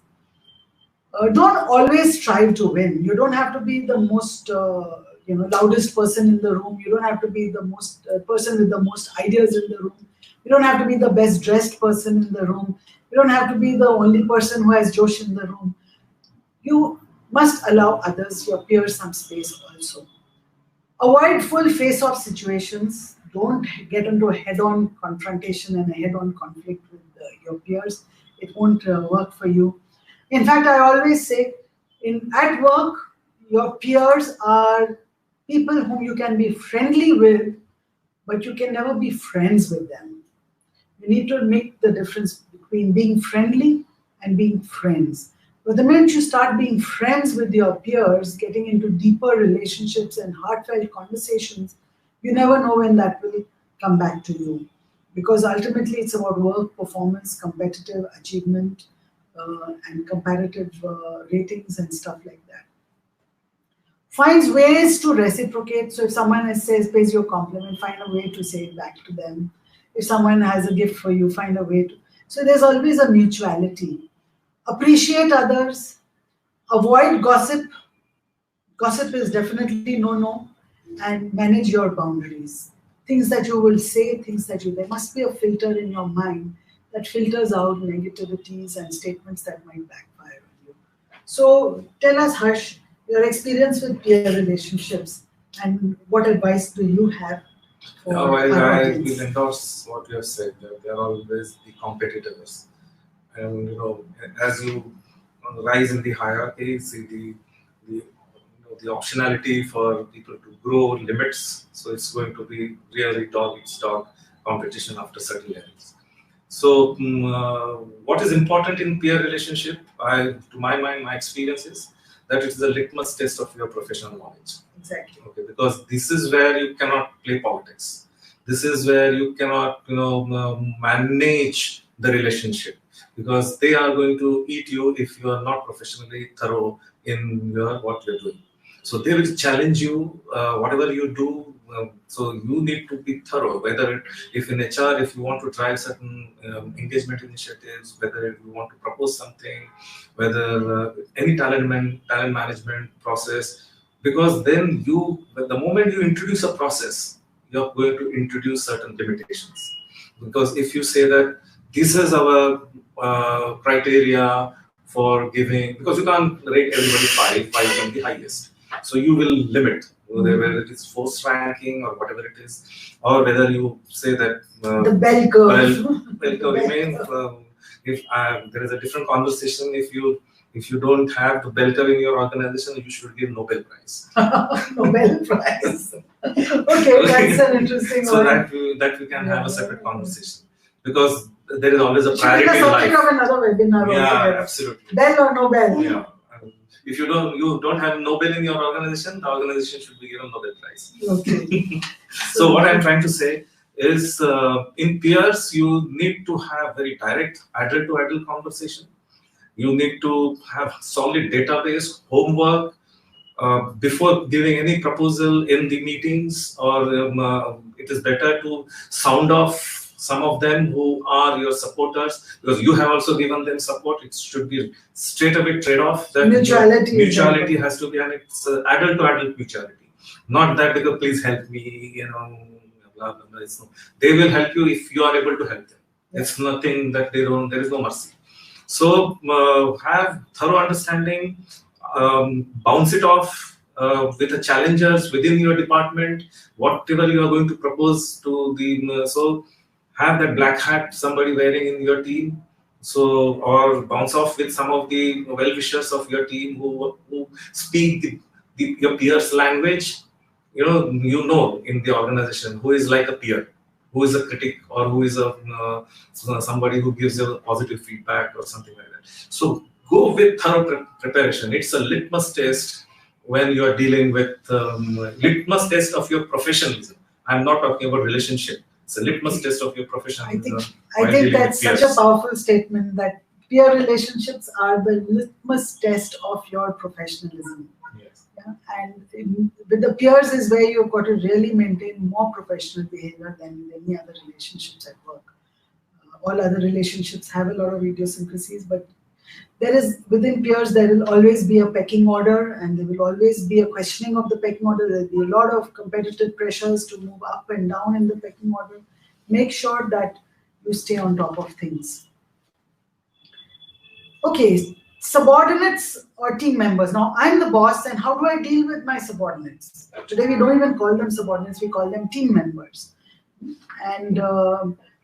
Don't always strive to win. You don't have to be the most loudest person in the room. You don't have to be the most person with the most ideas in the room. You don't have to be the best dressed person in the room. You don't have to be the only person who has Josh in the room. You must allow others, your peers, some space also. Avoid full face-off situations. Don't get into a head-on confrontation and a head-on conflict with your peers. It won't work for you. In fact, I always say, at work, your peers are people whom you can be friendly with, but you can never be friends with them. You need to make the difference between being friendly and being friends. But the minute you start being friends with your peers, getting into deeper relationships and heartfelt conversations, you never know when that will come back to you. Because ultimately it's about work performance, competitive achievement, and comparative ratings and stuff like that. Finds ways to reciprocate. So if someone pays you a compliment, find a way to say it back to them. If someone has a gift for you, find a way to. So there's always a mutuality. Appreciate others. Avoid gossip. Gossip is definitely no. And manage your boundaries. Things that you will say, there must be a filter in your mind that filters out negativities and statements that might backfire on you. So tell us, Harsh, your experience with peer relationships, and what advice do you have for Well, our I audience? will endorse what you have said. That they are always the competitors, and as you rise in the hierarchy, see the optionality for people to grow limits. So it's going to be really dog eats dog competition after certain levels. So what is important in peer relationship? To my mind, my experience is that it's the litmus test of your professional knowledge. Exactly. Okay, because this is where you cannot play politics. This is where you cannot, manage the relationship, because they are going to eat you if you are not professionally thorough in what you're doing. So they will challenge you, whatever you do. So you need to be thorough. If in HR, if you want to drive certain engagement initiatives, whether you want to propose something, whether any talent management process, because then the moment you introduce a process, you're going to introduce certain limitations. Because if you say that this is our criteria for giving, because you can't rate everybody five can be highest. So you will limit whether it is forced ranking or whatever it is, or whether you say that the bell curve. bell curve remains. If there is a different conversation, if you don't have the bell curve in your organization, you should give Nobel Prize. Nobel Prize. Okay, that's an interesting so one. that we can have a separate conversation, because there is always a priority in life. Of another webinar. Yeah, absolutely. Bell or Nobel? Yeah. If you don't have Nobel in your organization, the organization should be given Nobel Prize. Okay. So what I'm trying to say is, in peers, you need to have very direct, adult-to-adult conversation. You need to have solid database, homework, before giving any proposal in the meetings, or it is better to sound off some of them who are your supporters, because you have also given them support. It should be straight away trade-off. That mutuality has to be, and it's adult-to-adult mutuality. Not that because please help me, blah, blah, blah. They will help you if you are able to help them. It's nothing that they don't. There is no mercy. So have thorough understanding. Bounce it off with the challengers within your department, whatever you are going to propose to the so have that black hat somebody wearing in your team, so, or bounce off with some of the well-wishers of your team who speak your peers' language. In the organization who is like a peer, who is a critic, or who is somebody who gives you positive feedback or something like that. So go with thorough preparation. It's a litmus test when you are dealing with litmus test of your professionalism. I'm not talking about relationship. It's a litmus test of your professionalism. I think that's such a powerful statement, that peer relationships are the litmus test of your professionalism. Yes. Yeah? And with the peers is where you've got to really maintain more professional behavior than any other relationships at work. All other relationships have a lot of idiosyncrasies, but within peers, there will always be a pecking order, and there will always be a questioning of the pecking order. There will be a lot of competitive pressures to move up and down in the pecking order. Make sure that you stay on top of things. Okay, subordinates or team members. Now, I'm the boss, and how do I deal with my subordinates? Today, we don't even call them subordinates, we call them team members. And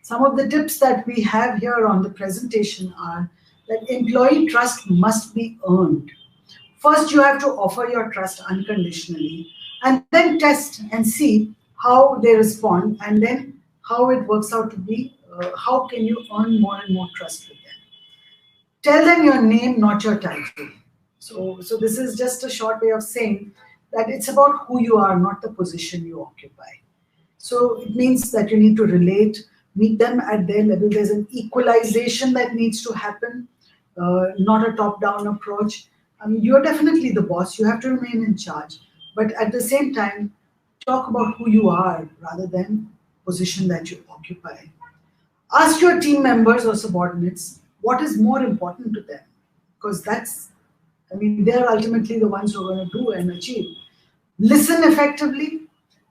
some of the tips that we have here on the presentation are that employee trust must be earned. First, you have to offer your trust unconditionally, and then test and see how they respond, and then how it works out to be, how can you earn more and more trust with them. Tell them your name, not your title. So this is just a short way of saying that it's about who you are, not the position you occupy. So it means that you need to relate, meet them at their level. There's an equalization that needs to happen. Not a top-down approach. I mean, you're definitely the boss. You have to remain in charge. But at the same time, talk about who you are rather than position that you occupy. Ask your team members or subordinates what is more important to them. Because they're ultimately the ones who are going to do and achieve. Listen effectively.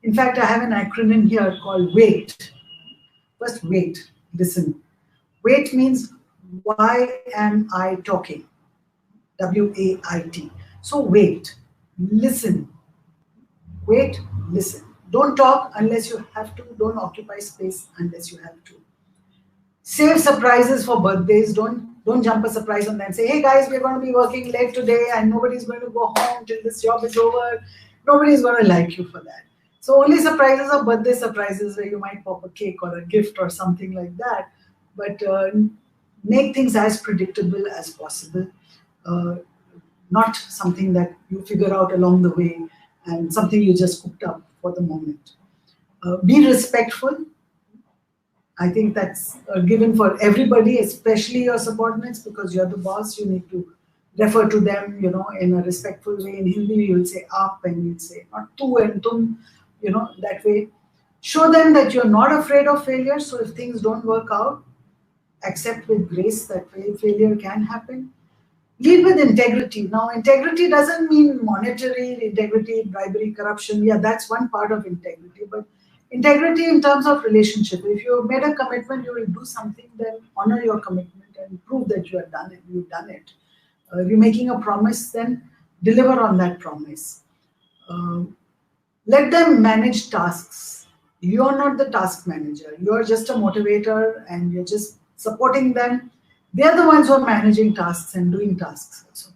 In fact, I have an acronym here called WAIT. First, wait, listen. Wait means, why am I talking? W-A-I-T. So wait, listen. Wait, listen. Don't talk unless you have to. Don't occupy space unless you have to. Save surprises for birthdays. Don't jump a surprise on them. Say, hey guys, we're going to be working late today and nobody's going to go home till this job is over. Nobody's going to like you for that. So only surprises are birthday surprises where you might pop a cake or a gift or something like that. But make things as predictable as possible, not something that you figure out along the way and something you just cooked up for the moment. Be respectful. I think that's a given for everybody, especially your subordinates, because you're the boss. You need to refer to them, in a respectful way. In Hindi, you'll say aap, and you'll say not tu and tum, that way. Show them that you're not afraid of failure. So if things don't work out, accept with grace that failure can happen. Lead with integrity. Now, integrity doesn't mean monetary integrity, bribery, corruption. Yeah, that's one part of integrity. But integrity in terms of relationship. If you made a commitment, you will do something, then honor your commitment and prove that you have done it. You've done it. If you're making a promise, then deliver on that promise. Let them manage tasks. You're not the task manager. You're just a motivator and you're just supporting them. They're the ones who are managing tasks and doing tasks also.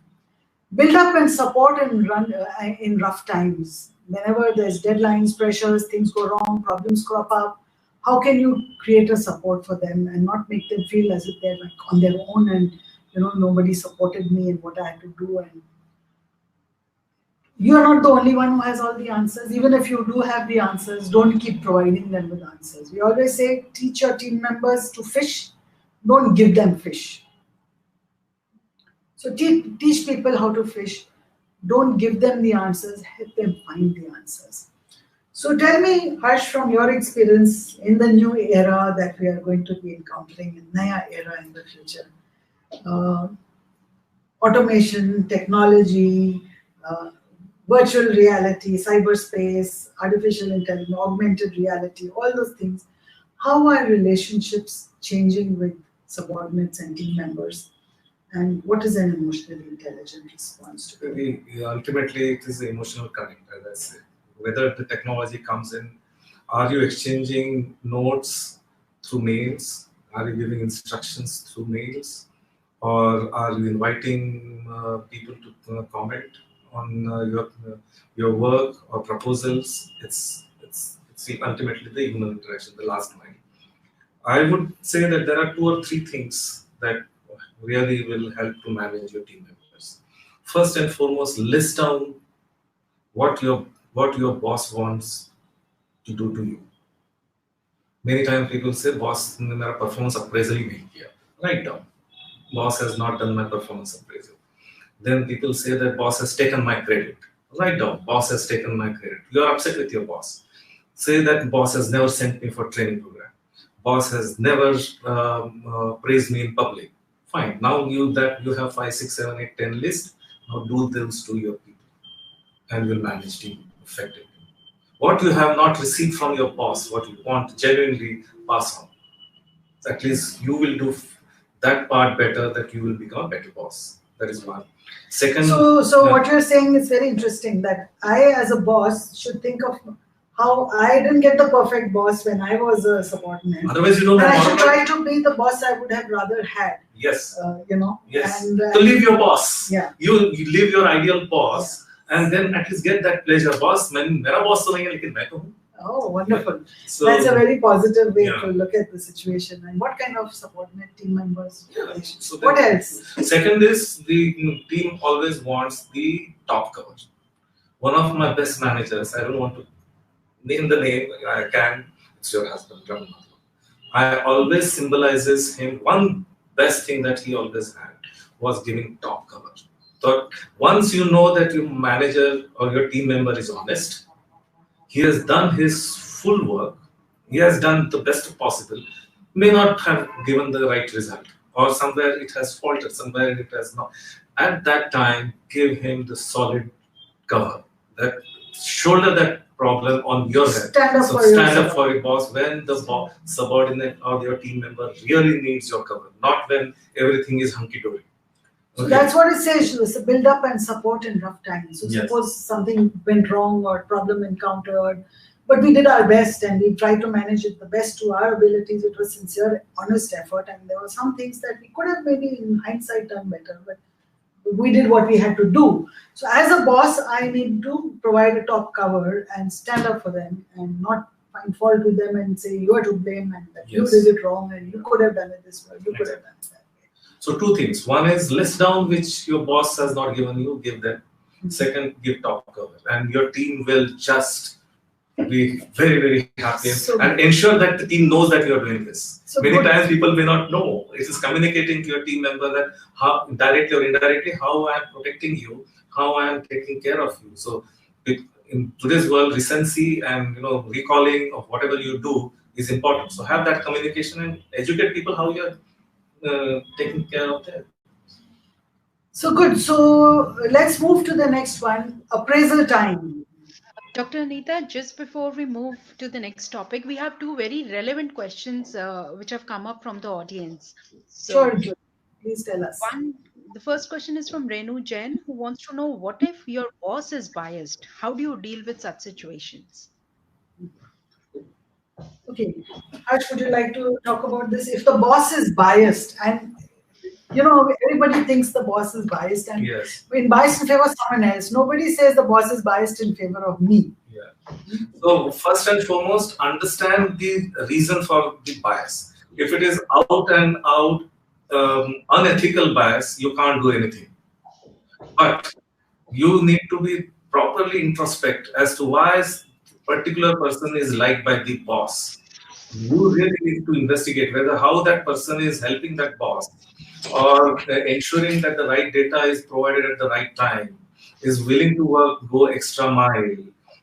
Build up and support and run in rough times. Whenever there's deadlines, pressures, things go wrong, problems crop up, how can you create a support for them and not make them feel as if they're like on their own and nobody supported me in what I had to do, and you are not the only one who has all the answers. Even if you do have the answers, don't keep providing them with answers. We always say teach your team members to fish, don't give them fish. So teach people how to fish. Don't give them the answers, help them find the answers. So tell me, Harsh, from your experience in the new era that we are going to be encountering, in Naya era in the future, uh, automation, technology, uh, virtual reality, cyberspace, artificial intelligence, augmented reality, all those things. How are relationships changing with subordinates and team members? And what is an emotionally intelligent response to it? Ultimately, it is the emotional connect, as I say. Whether the technology comes in, are you exchanging notes through mails? Are you giving instructions through mails? Or are you inviting people to comment on your work or proposals? It's ultimately the human interaction, the last mile. I would say that there are two or three things that really will help to manage your team members. First and foremost, list down what your boss wants to do to you. Many times people say, "Boss, ने मेरा performance appraisal ही नहीं किया." Write down. Boss has not done my performance appraisal. Then people say that boss has taken my credit. Write down, boss has taken my credit. You are upset with your boss. Say that boss has never sent me for training program. Boss has never praised me in public. Fine. Now you have 5, 6, 7, 8, 10 list. Now do those to your people, and you'll manage team effectively. What you have not received from your boss, what you want to genuinely pass on. At least you will do that part better, that you will become a better boss. That is one. Second, so what you're saying is very interesting, that I as a boss should think of how I didn't get the perfect boss when I was a subordinate. Otherwise, you don't and have I should try to be the boss I would have rather had. Yes. Yes. And to leave your boss. Yeah. You leave your ideal boss, and then at least get that pleasure. Boss, मेरा boss तो नहीं है, लेकिन मैं तो हूँ. Oh, wonderful. So, that's a very positive way yeah. to look at the situation. And what kind of subordinate team members? Yeah. So what else? Second is the team always wants the top cover. One of my best managers, I don't want to name the name, I can, it's your husband, Ramanathan. I always symbolizes him. One best thing that he always had was giving top cover. So once you know that your manager or your team member is honest, he has done his full work, he has done the best possible, may not have given the right result, or somewhere it has faltered, somewhere it has not. At that time, give him the solid cover, that shoulder that problem on your head. Stand up for your boss when the subordinate or your team member really needs your cover, not when everything is hunky-dory. So that's what it says, build up and support in rough times. So Yes. suppose something went wrong or problem encountered, but we did our best and we tried to manage it the best to our abilities. It was sincere, honest effort, and there were some things that we could have maybe in hindsight done better, but we did what we had to do. So as a boss, I need to provide a top cover and stand up for them and not find fault with them and say you are to blame and that you did it wrong and you could have done it this way, you could have done it that way. So two things. One is list down which your boss has not given you, give them. Second, give top cover, and your team will just be very, very happy and ensure that the team knows that you are doing this. So many times people may not know. It is communicating to your team member that how directly or indirectly how I am protecting you, how I am taking care of you. So in today's world, recency and recalling of whatever you do is important. So have that communication and educate people how you are taking care of them. So good. So let's move to the next one, appraisal time. Dr. Anita, just before we move to the next topic, we have two very relevant questions which have come up from the audience. So, sure, please tell us. The first question is from Renu Jain, who wants to know what if your boss is biased? How do you deal with such situations? Okay, Harsh, would you like to talk about this? If the boss is biased, and everybody thinks the boss is biased, and Yes. when biased in favor of someone else, nobody says the boss is biased in favor of me. Yeah. So first and foremost, understand the reason for the bias. If it is out and out unethical bias, you can't do anything. But you need to be properly introspect as to why particular person is liked by the boss. You really need to investigate whether how that person is helping that boss or ensuring that the right data is provided at the right time, is willing to work, go extra mile,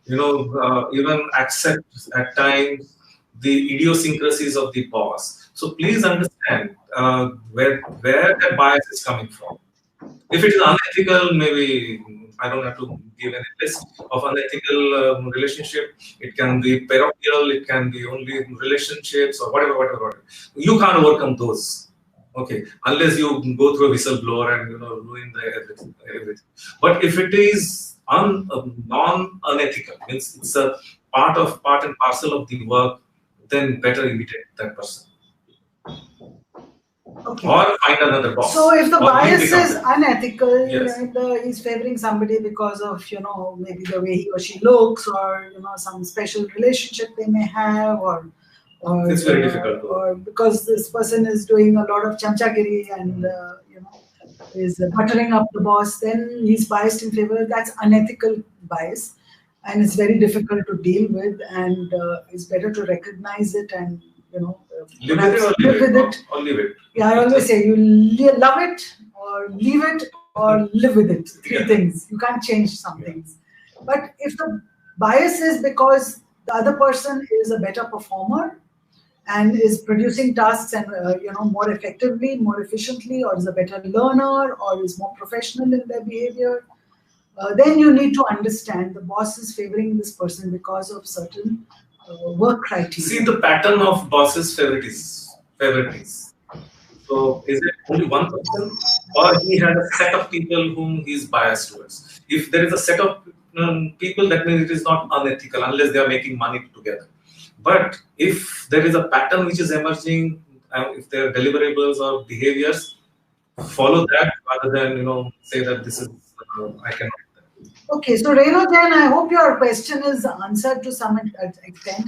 even accept at times the idiosyncrasies of the boss. So please understand where that bias is coming from. If it is unethical, maybe I don't have to give any list of unethical relationship. It can be parochial, it can be only relationships or whatever. You can't overcome those. Okay, unless you go through a whistleblower and ruin the everything. But if it is non-unethical, means it's a part and parcel of the work, then better imitate that person. Okay. Or find another boss. So if the Or leave bias the is company. unethical, Yes. and he's favoring somebody because of maybe the way he or she looks, or some special relationship they may have, or It's very difficult. or because this person is doing a lot of chamchagiri and is buttering up the boss, then he's biased in favor. That's unethical bias, and it's very difficult to deal with, and it's better to recognize it and Live with it or live with it. Or leave it. Yeah, I always say you love it or leave it or live with it. Three things. You can't change some things. But if the bias is because the other person is a better performer and is producing tasks and more effectively, more efficiently, or is a better learner, or is more professional in their behavior, then you need to understand the boss is favoring this person because of certain work criteria. See the pattern of bosses' favorites. So is it only one person, or he has a set of people whom he is biased towards? If there is a set of people, that means it is not unethical unless they are making money together. But if there is a pattern which is emerging, if there are deliverables or behaviors, follow that rather than say that this is I cannot. Okay, so Renu Jain, I hope your question is answered to some extent.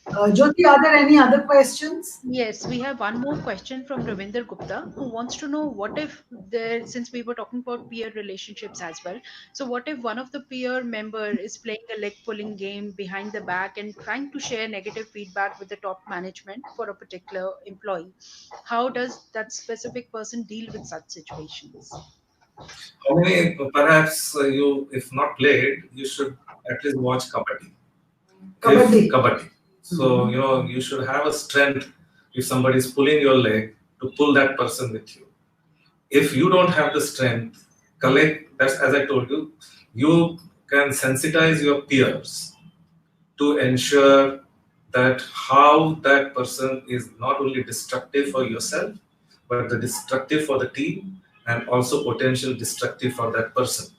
Jyoti, are there any other questions? Yes, we have one more question from Ravinder Gupta, who wants to know what if there, since we were talking about peer relationships as well, so what if one of the peer member is playing a leg pulling game behind the back and trying to share negative feedback with the top management for a particular employee? How does that specific person deal with such situations? How many? Perhaps you, if not played, you should at least watch kabaddi. Kabaddi. So you should have a strength. If somebody is pulling your leg, to pull that person with you. If you don't have the strength, collect. That's as I told you. You can sensitize your peers to ensure that how that person is not only destructive for yourself, but the destructive for the team and also potential destructive for that person.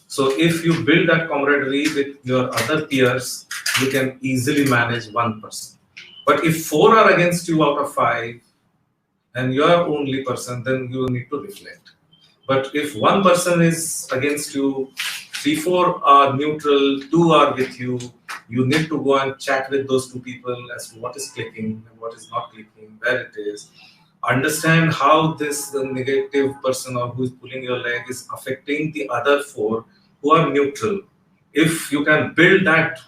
So if you build that camaraderie with your other peers, you can easily manage one person. But if 4 are against you out of 5 and you are only person, then you need to reflect. But if one person is against you, 3, 4 are neutral, 2 are with you, you need to go and chat with those 2 people as to what is clicking and what is not clicking, where it is. Understand how this negative person or who is pulling your leg is affecting the other 4 who are neutral. If you can build that,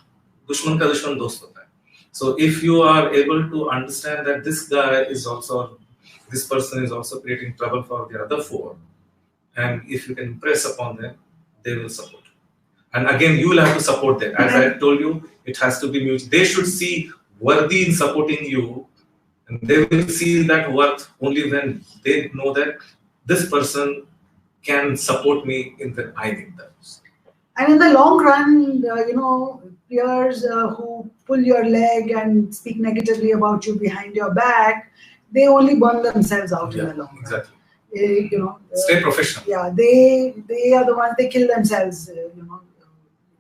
dushman ka dushman dost hota hai. So if you are able to understand that this guy is also, this person is also creating trouble for the other 4, and if you can impress upon them, they will support you. And again, you will have to support them. As I told you, it has to be mutual. They should see worthy in supporting you, and they will see that worth only when they know that this person can support me in the I need that. And in the long run, peers who pull your leg and speak negatively about you behind your back, they only burn themselves out in the long run. Exactly. Stay professional. Yeah, they are the ones, they kill themselves,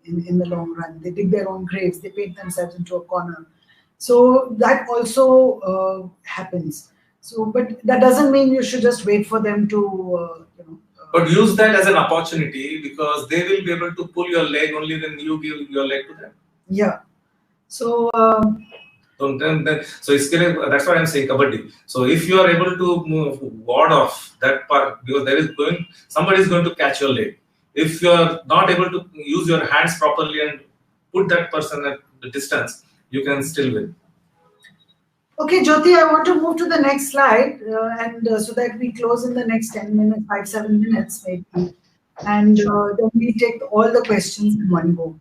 in the long run. They dig their own graves, they paint themselves into a corner. So that also happens. So, but that doesn't mean you should just wait for them to, But use that as an opportunity, because they will be able to pull your leg only when you give your leg to them. Yeah. So, So that's why I'm saying kabaddi. So if you are able to ward off that part, because somebody is going to catch your leg. If you are not able to use your hands properly and put that person at the distance, you can still win. okay, Jyoti, I want to move to the next slide, and so that we close in the next 10 minutes, 5, 7 minutes maybe. And Sure. then we take all the questions in one go.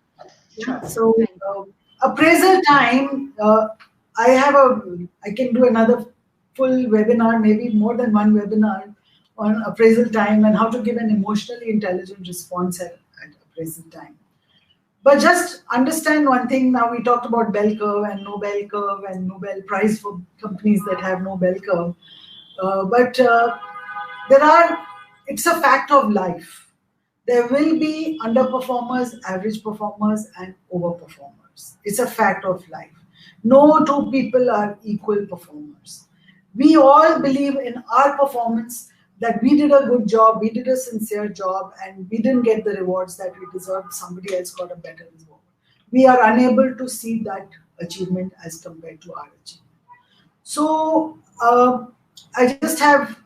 Yeah. Sure. So Thank appraisal time. I can do another full webinar, maybe more than one webinar on appraisal time and how to give an emotionally intelligent response at appraisal time. But just understand one thing. Now we talked about bell curve and no bell curve and Nobel Prize for companies that have no bell curve. But there are. It's a fact of life. There will be underperformers, average performers, and overperformers. It's a fact of life. No two people are equal performers. We all believe in our performance, that we did a good job, we did a sincere job, and we didn't get the rewards that we deserved. Somebody else got a better reward. We are unable to see that achievement as compared to our achievement. So I just have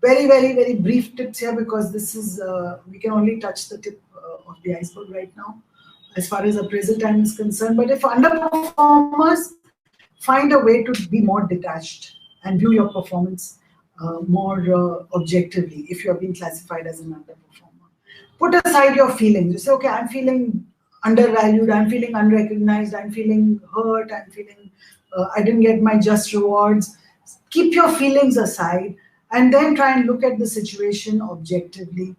very, very, very brief tips here, because this is we can only touch the tip of the iceberg right now as far as appraisal time is concerned. But if underperformers, find a way to be more detached and view your performance more objectively if you are being classified as an underperformer. Put aside your feelings. You say, okay, I'm feeling undervalued, I'm feeling unrecognized, I'm feeling hurt, I'm feeling I didn't get my just rewards. Keep your feelings aside and then try and look at the situation objectively.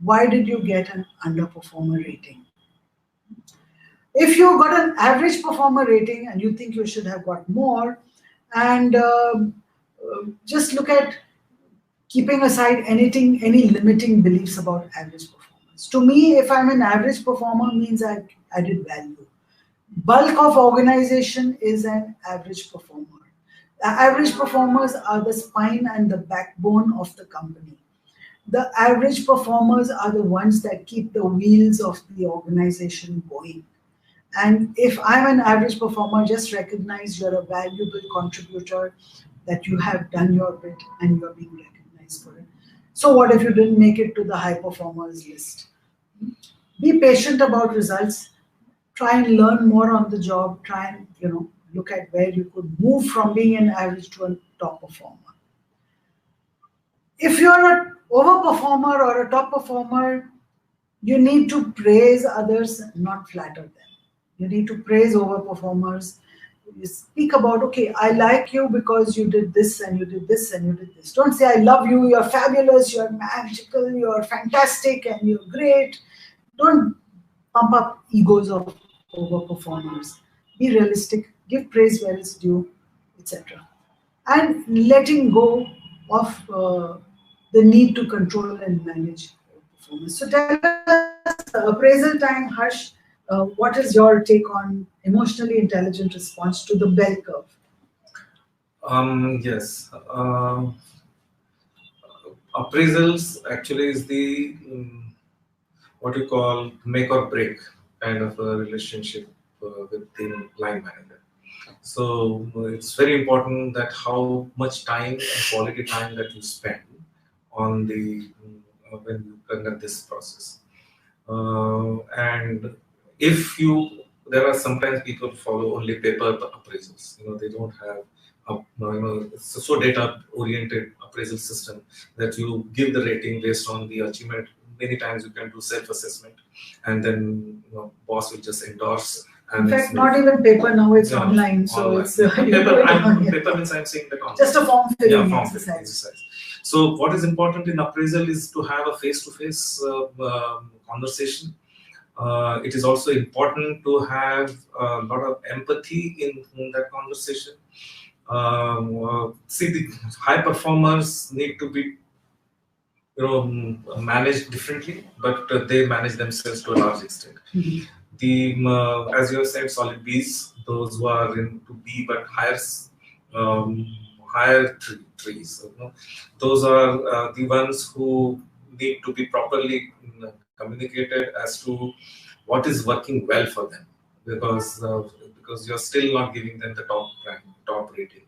Why did you get an underperformer rating? If you got an average performer rating and you think you should have got more, and just look at keeping aside any limiting beliefs about average performance. To me, if I'm an average performer, means I added value. Bulk of organization is an average performer. The average performers are the spine and the backbone of the company. The average performers are the ones that keep the wheels of the organization going. And if I'm an average performer, just recognize you're a valuable contributor, that you have done your bit and you're being recognized for it. So what if you didn't make it to the high performers list? Be patient about results. Try and learn more on the job. Try and look at where you could move from being an average to a top performer. If you're an overperformer or a top performer, you need to praise others, not flatter them. You need to praise overperformers. You speak about, okay, I like you because you did this and you did this and you did this. Don't say, I love you, you're fabulous, you're magical, you're fantastic, and you're great. Don't pump up egos of overperformers. Be realistic, give praise where it's due, etc. And letting go of the need to control and manage performance. So tell us, appraisal time, Harsh, what is your take on emotionally intelligent response to the bell curve? Yes. Appraisals actually is the what you call make or break kind of a relationship with the line manager. So it's very important that how much time and quality time that you spend on the when you conduct this process. And if there are sometimes people follow only paper appraisals. They don't have it's a so data oriented appraisal system that you give the rating based on the achievement. Many times you can do self assessment, and then boss will just endorse. In fact, not even paper now, it's online. So online. It's paper means I'm saying that online. Just a form filling exercise. So what is important in appraisal is to have a face-to-face conversation. It is also important to have a lot of empathy in that conversation. See, the high performers need to be managed differently, but they manage themselves to a large extent. Mhm. As you have said, solid Bs, those who are into B but um, higher trees, those are the ones who need to be properly communicated as to what is working well for them, because you're still not giving them the top rank, top rating.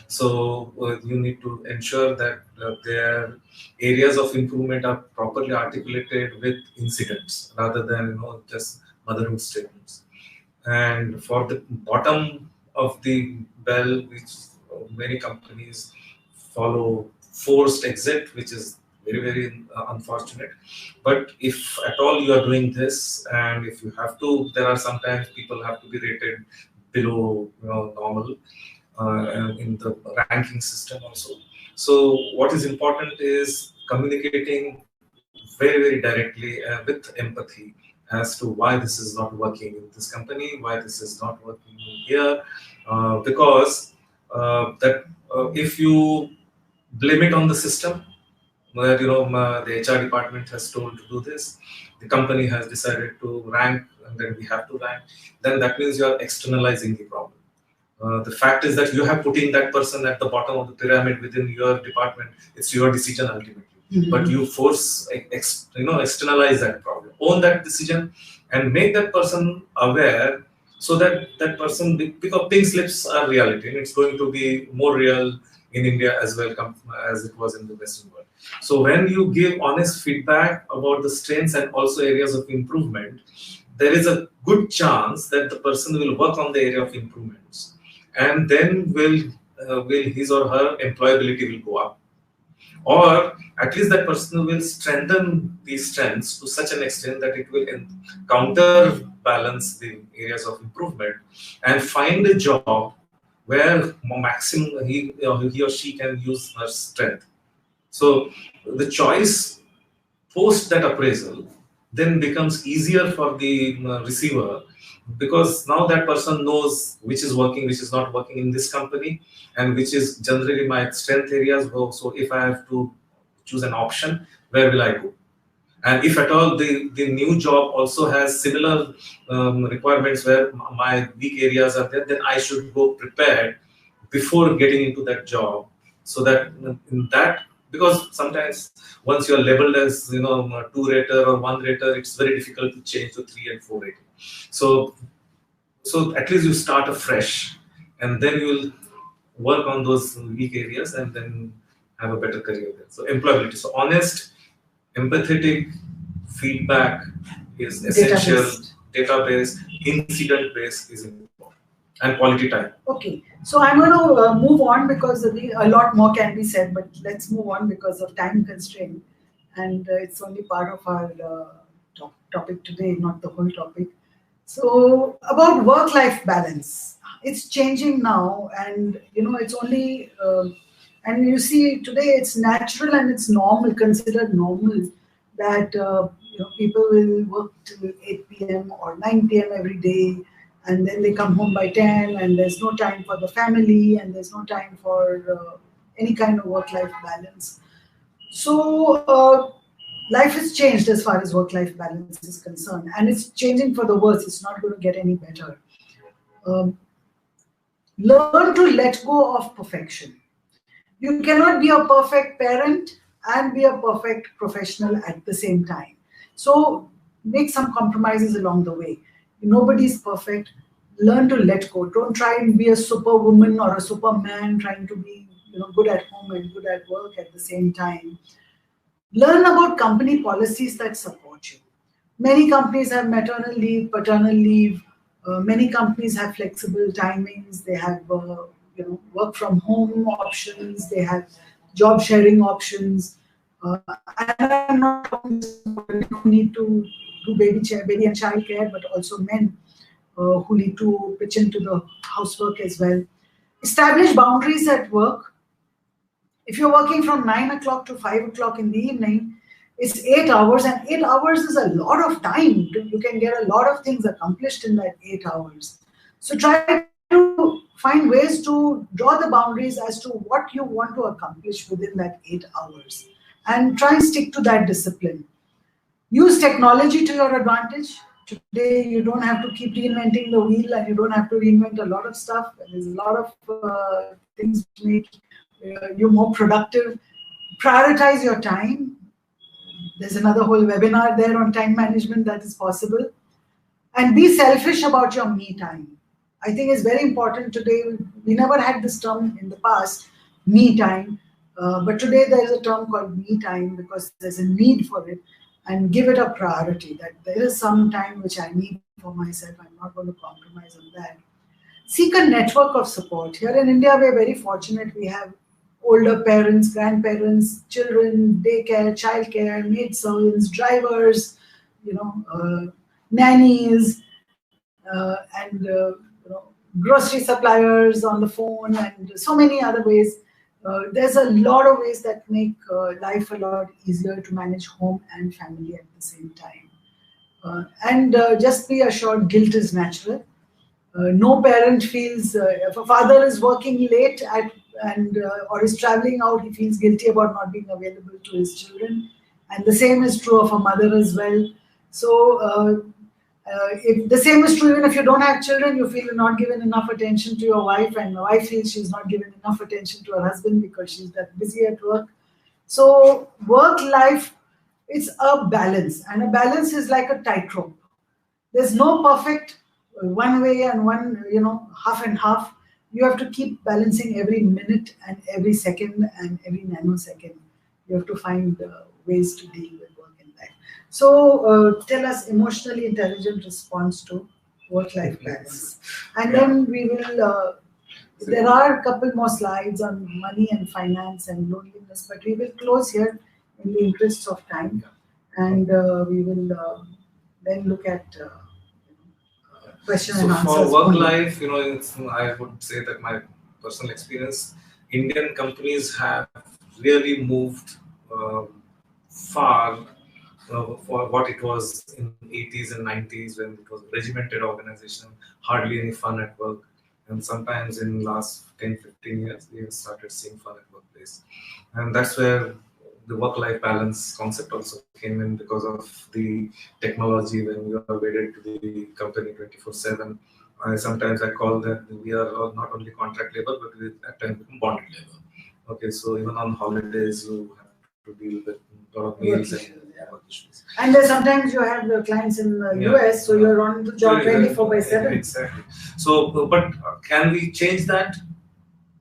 So you need to ensure that their areas of improvement are properly articulated with incidents rather than just motherhood statements. And for the bottom of the bell, which many companies follow forced exit, which is very unfortunate. But if at all you are doing this, and if you have to, there are sometimes people have to be rated below normal in the ranking system also. So what is important is communicating very directly with empathy as to why this is not working in this company, why this is not working here, because if you blame it on the system, where the HR department has told to do this, the company has decided to rank, and then we have to rank, then that means you are externalizing the problem. The fact is that you have putting that person at the bottom of the pyramid within your department. It's your decision ultimately. Mm-hmm. But you force, externalize that problem, own that decision, and make that person aware, so that that person, because pink slips are reality, and it's going to be more real in India as well as it was in the Western world. So when you give honest feedback about the strengths and also areas of improvement, there is a good chance that the person will work on the area of improvements, and then will his or her employability will go up, or at least that person will strengthen these strengths to such an extent that it will counterbalance the areas of improvement, and find a job where maximum he or she can use her strength. So the choice post that appraisal then becomes easier for the receiver, because now that person knows which is working, which is not working in this company, and which is generally my strength areas. So if I have to choose an option, where will I go? And if at all the new job also has similar requirements where my weak areas are there, then I should go prepared before getting into that job, so that in that, because sometimes once you're labeled as a 2 rater or 1 rater, it's very difficult to change to 3 and 4 rating. So at least you start afresh, and then you'll work on those weak areas, and then have a better career there. So employability, so honest, empathetic feedback is essential. Database, incident based is important, and quality time. Okay, so I'm going to move on, because a lot more can be said, but let's move on because of time constraint, and it's only part of our topic today, not the whole topic. So about work-life balance, it's changing now, and it's only and you see today it's natural and it's normal, considered normal, that people will work till 8 p.m. or 9 p.m. every day, and then they come home by 10, and there's no time for the family, and there's no time for any kind of work-life balance. So life has changed as far as work-life balance is concerned, and it's changing for the worse. It's not going to get any better. Um, Learn to let go of perfection. You cannot be a perfect parent and be a perfect professional at the same time. So make some compromises along the way. Nobody's perfect. Learn to let go. Don't try and be a superwoman or a superman trying to be good at home and good at work at the same time. Learn about company policies that support you. Many companies have maternal leave, paternal leave. Many companies have flexible timings. They have work from home options. They have job sharing options. And I'm not talking just about women who need to do baby and child care, but also men who need to pitch into the housework as well. Establish boundaries at work. If you're working from 9 o'clock to 5 o'clock in the evening, it's 8 hours, and 8 hours is a lot of time. You can get a lot of things accomplished in that 8 hours. So try to find ways to draw the boundaries as to what you want to accomplish within that 8 hours. and try and stick to that discipline. Use technology to your advantage. Today, you don't have to keep reinventing the wheel, and you don't have to reinvent a lot of stuff. There's a lot of things which make you more productive. Prioritize your time. There's another whole webinar there on time management that is possible. And be selfish about your me time. I think it's very important today. We never had this term in the past, me time, but today there is a term called me time because there's a need for it, and give it a priority. That there is some time which I need for myself. I'm not going to compromise on that. Seek a network of support. Here in India, we're very fortunate. We have older parents, grandparents, children, daycare, childcare, maid servants, drivers, nannies, and grocery suppliers on the phone, and so many other ways. There's a lot of ways that make life a lot easier to manage home and family at the same time. And just be assured, guilt is natural. No parent feels if a father is working late and or is traveling out, he feels guilty about not being available to his children, and the same is true of a mother as well. So if the same is true even if you don't have children, you feel you're not given enough attention to your wife, and the wife feels she's not given enough attention to her husband because she's that busy at work. So work life, it's a balance, and a balance is like a tightrope. There's no perfect one way and one, half and half. You have to keep balancing every minute and every second and every nanosecond. You have to find ways to deal with work and life. So tell us emotionally intelligent response to work-life balance. And then we will, there are a couple more slides on money and finance and loneliness, but we will close here in the interests of time. And we will then look at question So and answers. for work only. life, I would say that my personal experience, Indian companies have really moved far for what it was in 80s and 90s when it was a regimented organization, hardly any fun at work. And sometimes in last 10, 15 years, we have started seeing fun at workplace. And that's where the work-life balance concept also came in because of the technology. When you are wedded to the company 24/7, sometimes I call that we are not only contract labor, but we at times become bonded labor. Okay, so even on holidays, you have to deal with a lot of meals and work issues. And then sometimes you have the clients in the US, so you're on the job 24/7. Exactly. So, but can we change that?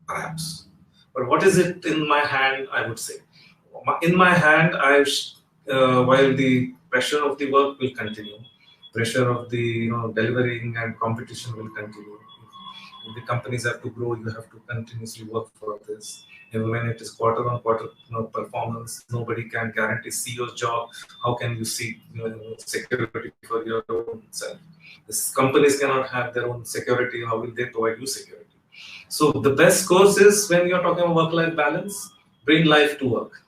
Perhaps. But what is it in my hand? I would say, in my hand, while the pressure of the work will continue, pressure of the delivering and competition will continue. If the companies have to grow, you have to continuously work for this. Even when it is quarter on quarter performance, nobody can guarantee CEO's job. How can you see security for your own self? These companies cannot have their own security. How will they provide you security? So the best course is when you're talking about work-life balance, bring life to work.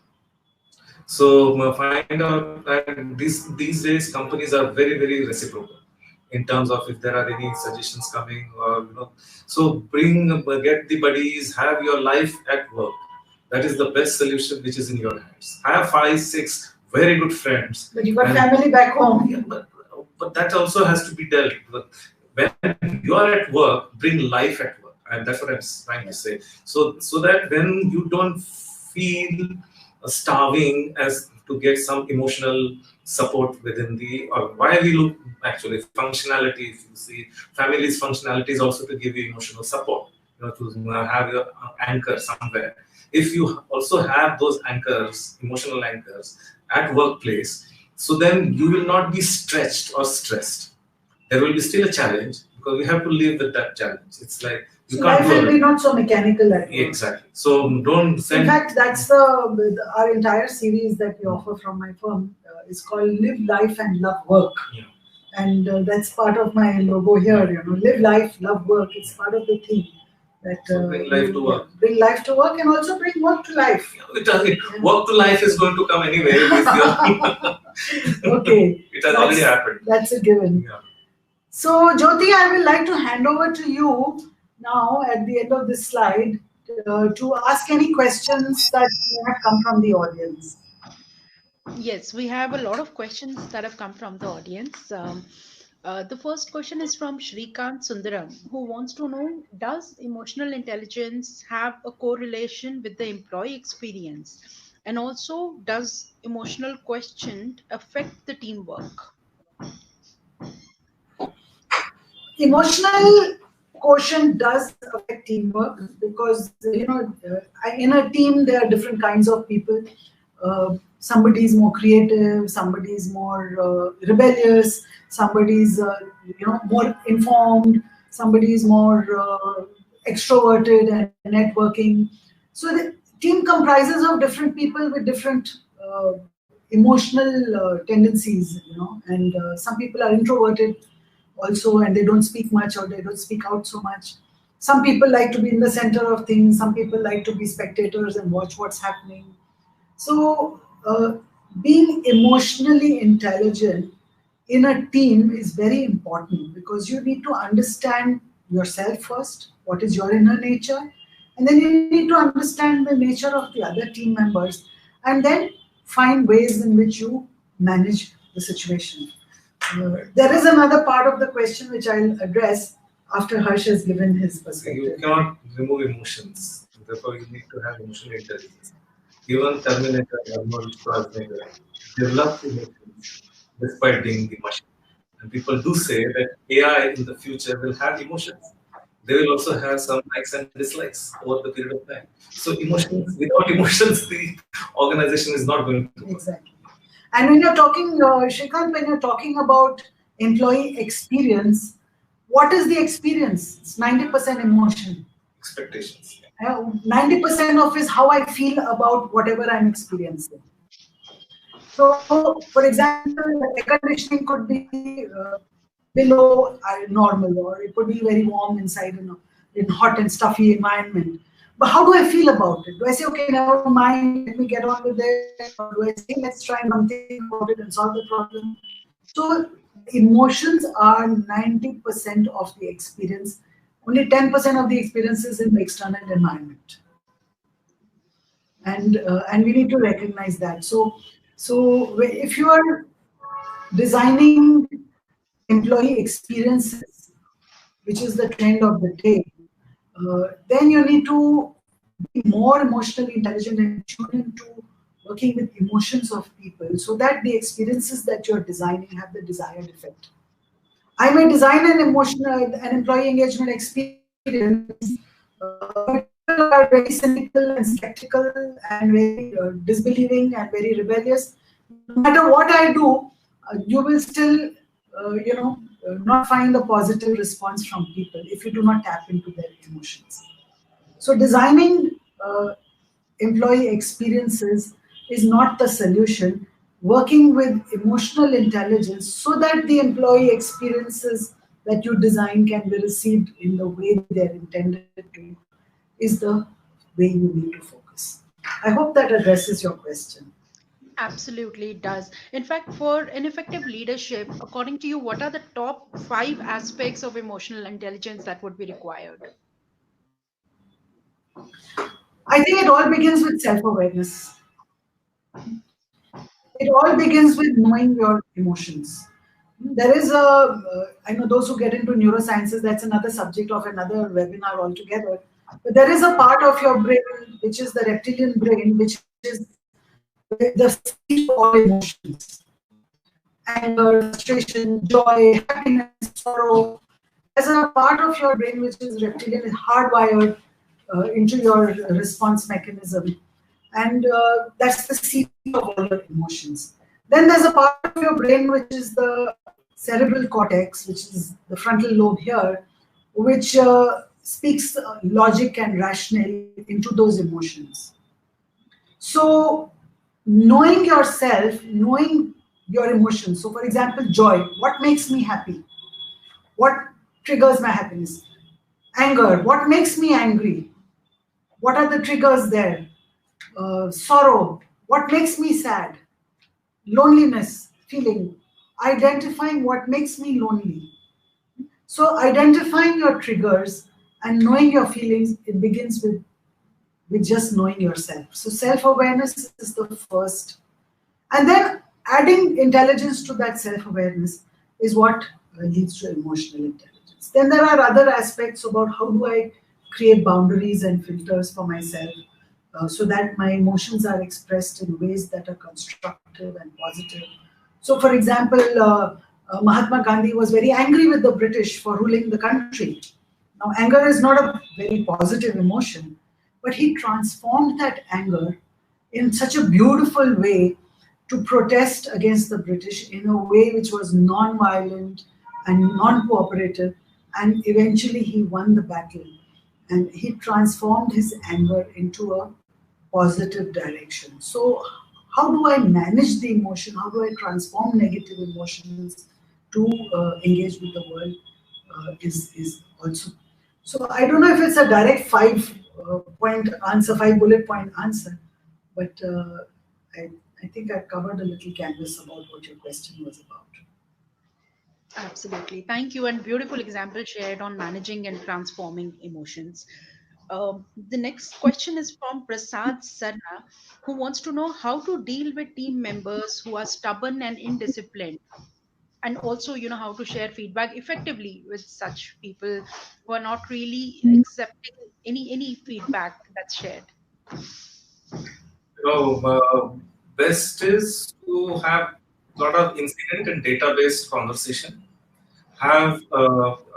So find out that these days companies are very, very reciprocal in terms of if there are any suggestions coming or so get the buddies, have your life at work. That is the best solution which is in your hands. Have 5, 6 very good friends. But you got family back home. Yeah, but that also has to be dealt with. When you are at work, bring life at work, and that's what I'm trying to say. So that when you don't feel starving as to get some emotional support within or why we look actually functionality. If you see, family's functionality is also to give you emotional support, to have your anchor somewhere. If you also have those anchors, emotional anchors at workplace, so then you will not be stretched or stressed. There will be still a challenge because we have to live with that challenge. It's like you can't. Life will be not so mechanical. Exactly. So don't send. In fact, that's our entire series that we offer from my firm. Is called Live Life and Love Work. Yeah. And that's part of my logo here. Live life, love work. It's part of the theme. That bring life to work. Bring life to work and also bring work to life. Work to life is going to come anyway. Okay. It has already happened. That's a given. Yeah. So, Jyoti, I will like to hand over to you now at the end of this slide to ask any questions that may have come from the audience. Yes, we have a lot of questions that have come from the audience. The first question is from Shrikant Sundaram, who wants to know: does emotional intelligence have a correlation with the employee experience? And also, does emotional quotient affect the teamwork? Emotional quotient does affect teamwork because in a team there are different kinds of people. Somebody is more creative, somebody is more rebellious, somebody is more informed, somebody is more extroverted and networking. So the team comprises of different people with different emotional tendencies, and some people are introverted also, and they don't speak much or they don't speak out so much. Some people like to be in the center of things, some people like to be spectators and watch what's happening. So being emotionally intelligent in a team is very important because you need to understand yourself first, what is your inner nature, and then you need to understand the nature of the other team members, and then find ways in which you manage the situation. There is another part of the question which I'll address after Harsh has given his You perspective. cannot remove emotions. Therefore, you need to have emotional intelligence. Even Terminator, Arnold Schwarzenegger developed emotions despite being the machine. And people do say that AI in the future will have emotions. They will also have some likes and dislikes over the period of time. So emotions, without emotions, the organization is not going to work. Exactly. And when you're talking, Shrikant, when you're talking about employee experience, what is the experience? It's 90% emotion. Expectations. 90% of is how I feel about whatever I'm experiencing. So, for example, the air conditioning could be below normal, or it could be very warm inside in hot and stuffy environment. But how do I feel about it? Do I say, okay, never mind, let me get on with it, or do I say, let's try something about it and solve the problem? So the emotions are 90% of the experience. Only 10% of the experience is in the external environment, and we need to recognize that. So if you are designing employee experiences, which is the trend of the day, then you need to be more emotionally intelligent and tune into working with emotions of people so that the experiences that you're designing have the desired effect. I may design an employee engagement experience, but people are very cynical and skeptical and very disbelieving and very rebellious. No matter what I do, you will still, not find a positive response from people if you do not tap into their emotions. So designing employee experiences is not the solution. Working with emotional intelligence so that the employee experiences that you design can be received in the way they're intended to is the way you need to focus. I hope that addresses your question. Absolutely, it does. In fact, for an effective leadership, according to you, what are the top five aspects of emotional intelligence that would be required? I think it all begins with self awareness. It all begins with knowing your emotions. There is I know those who get into neurosciences, that's another subject of another webinar altogether. But there is a part of your brain, which is the reptilian brain, which is the seat of all emotions: anger, frustration, joy, happiness, sorrow. There's a part of your brain which is reptilian, is hardwired into your response mechanism. And that's the seat of all your emotions. Then there's a part of your brain which is the cerebral cortex, which is the frontal lobe here, which speaks logic and rationale into those emotions. So, knowing yourself, knowing your emotions. So, for example, joy. What makes me happy? What triggers my happiness? Anger. What makes me angry? What are the triggers there? Sorrow. What makes me sad? Loneliness, feeling. Identifying what makes me lonely. So, identifying your triggers and knowing your feelings, it begins with just knowing yourself. So, self awareness is the first. And then adding intelligence to that self awareness is what leads to emotional intelligence. Then there are other aspects about how do I create boundaries and filters for myself so that my emotions are expressed in ways that are constructive and positive. So, for example, Mahatma Gandhi was very angry with the British for ruling the country. Now, anger is not a very positive emotion, but he transformed that anger in such a beautiful way to protest against the British in a way which was non-violent and non-cooperative, and eventually he won the battle. And he transformed his anger into a positive direction. So, how do I manage the emotion? How do I transform negative emotions to engage with the world? Is also. So I don't know if it's a direct five-point answer, 5 bullet point answer, but I think I've covered a little canvas about what your question was about. Absolutely. Thank you. And beautiful example shared on managing and transforming emotions. The next question is from Prasad Sarna, who wants to know how to deal with team members who are stubborn and indisciplined, and also, how to share feedback effectively with such people who are not really accepting any feedback that's shared. You know, best is to have a lot of incident and data-based conversation. Have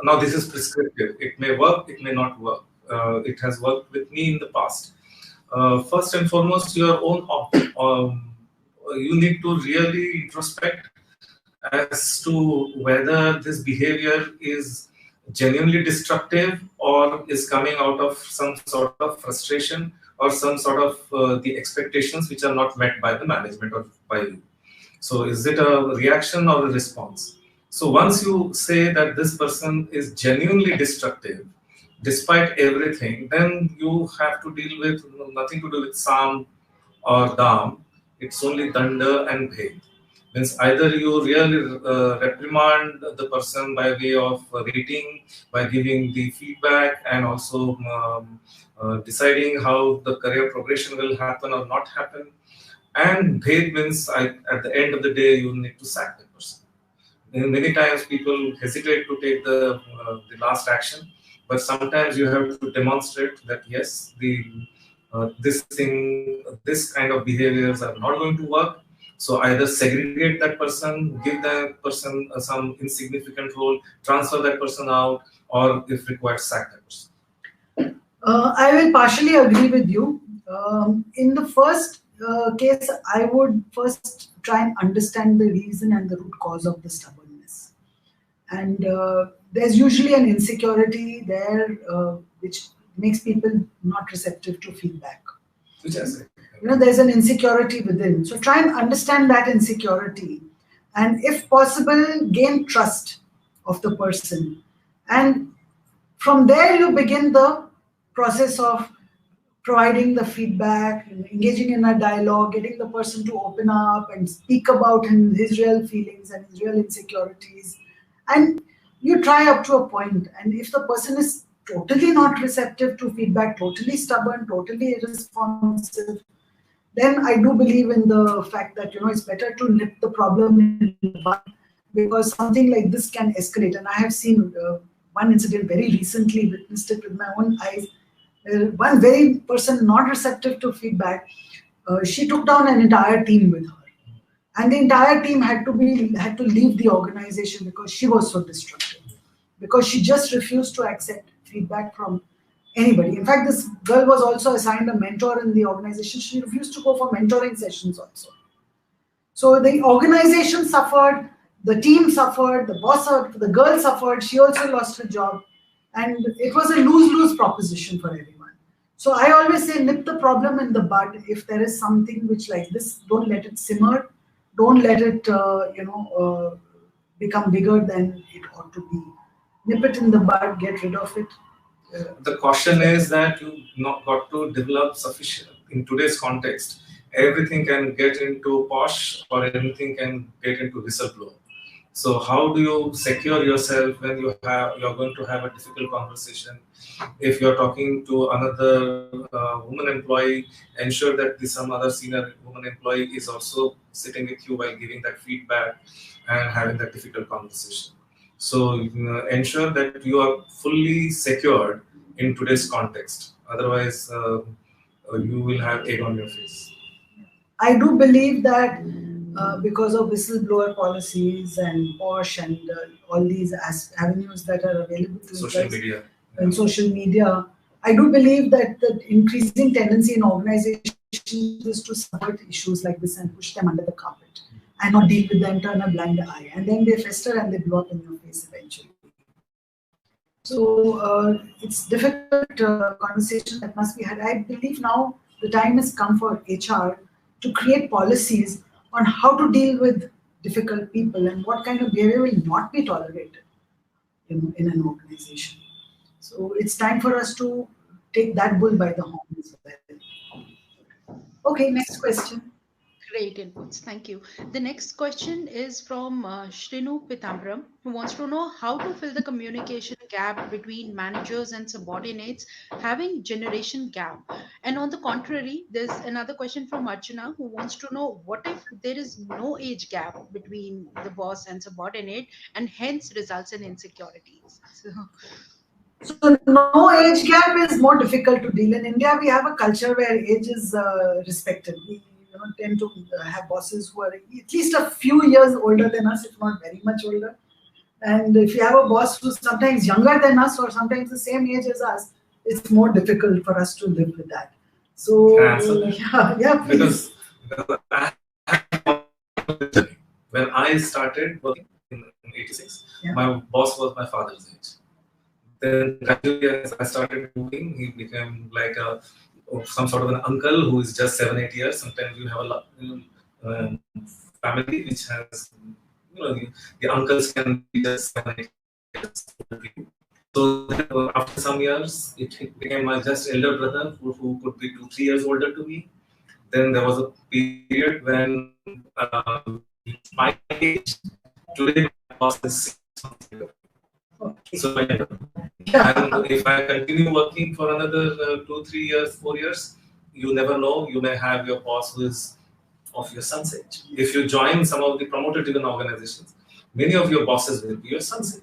now this is prescriptive. It may work, it may not work. It has worked with me in the past. First and foremost, your own you need to really introspect as to whether this behavior is genuinely destructive or is coming out of some sort of frustration or some sort of the expectations which are not met by the management or by you. So is it a reaction or a response? So once you say that this person is genuinely destructive, despite everything, then you have to deal with nothing to do with Sam or Dam. It's only Danda and Bhed. Means either you really reprimand the person by way of rating, by giving the feedback, and also deciding how the career progression will happen or not happen. And Bhed means at the end of the day, you need to sack the person. And many times people hesitate to take the last action, but sometimes you have to demonstrate that yes, this kind of behaviors are not going to work. So either segregate that person, give that person some insignificant role, transfer that person out, or if required, sack that person. I will partially agree with you. In the first case, I would first try and understand the reason and the root cause of the stubbornness. And there's usually an insecurity there which makes people not receptive to feedback. Which I say. There's an insecurity within. So try and understand that insecurity. And if possible, gain trust of the person. And from there, you begin the process of providing the feedback, engaging in a dialogue, getting the person to open up and speak about his real feelings and his real insecurities. And you try up to a point. And if the person is totally not receptive to feedback, totally stubborn, totally irresponsive, then I do believe in the fact that it's better to nip the problem in the bud, because something like this can escalate. And I have seen one incident very recently, witnessed it with my own eyes. One very person not receptive to feedback, she took down an entire team with her, and the entire team had to leave the organization because she was so destructive, because she just refused to accept feedback from anybody. In fact, this girl was also assigned a mentor in the organization. She refused to go for mentoring sessions also. So the organization suffered, the team suffered, the boss suffered, the girl suffered, she also lost her job. And it was a lose-lose proposition for everyone. So I always say nip the problem in the bud. If there is something which like this, don't let it simmer. Don't let it, become bigger than it ought to be. Nip it in the bud, get rid of it. The caution is that you not got to develop sufficient in today's context. Everything can get into posh or anything can get into whistleblower. So how do you secure yourself when you're going to have a difficult conversation? If you're talking to another woman employee, ensure that some other senior woman employee is also sitting with you while giving that feedback and having that difficult conversation. So ensure that you are fully secured in today's context. Otherwise, you will have egg on your face. I do believe that because of whistleblower policies and POSH and all these avenues that are available to Social us media. in social media, I do believe that the increasing tendency in organizations is to subvert issues like this and push them under the carpet and not deal with them, turn a blind eye, and then they fester and they blow up in your face eventually. So it's difficult conversation that must be had. I believe now the time has come for HR to create policies on how to deal with difficult people and what kind of behavior will not be tolerated, in an organization. So it's time for us to take that bull by the horn as well. Okay, next Next, question. great inputs. Thank you. The next question is from Shrinu Pitambram, who wants to know how to fill the communication gap between managers and subordinates having generation gap. And on the contrary, there's another question from Archana, who wants to know what if there is no age gap between the boss and subordinate and hence results in insecurities. So no age gap is more difficult to deal. In India, we have a culture where age is respected. We tend to have bosses who are at least a few years older than us, if not very much older. And if you have a boss who's sometimes younger than us or sometimes the same age as us, it's more difficult for us to live with that. So Can I answer that? yeah, please. Because when I started working in '86, Yeah. my boss was my father's age. Then gradually, as I started moving, he became like some sort of an uncle who is just 7, 8 years. Sometimes you have um, family which has, the uncles can be just 7, 8 years older than you. So then, after some years, it became my just elder brother who could be 2, 3 years older to me. Then there was a period when my age, today my boss is 6 months younger. Okay. So and if I continue working for another 2, 3 years, 4 years, you never know. You may have your boss who is of your son's age. If you join some of the promoter-driven organizations, many of your bosses will be your son's age.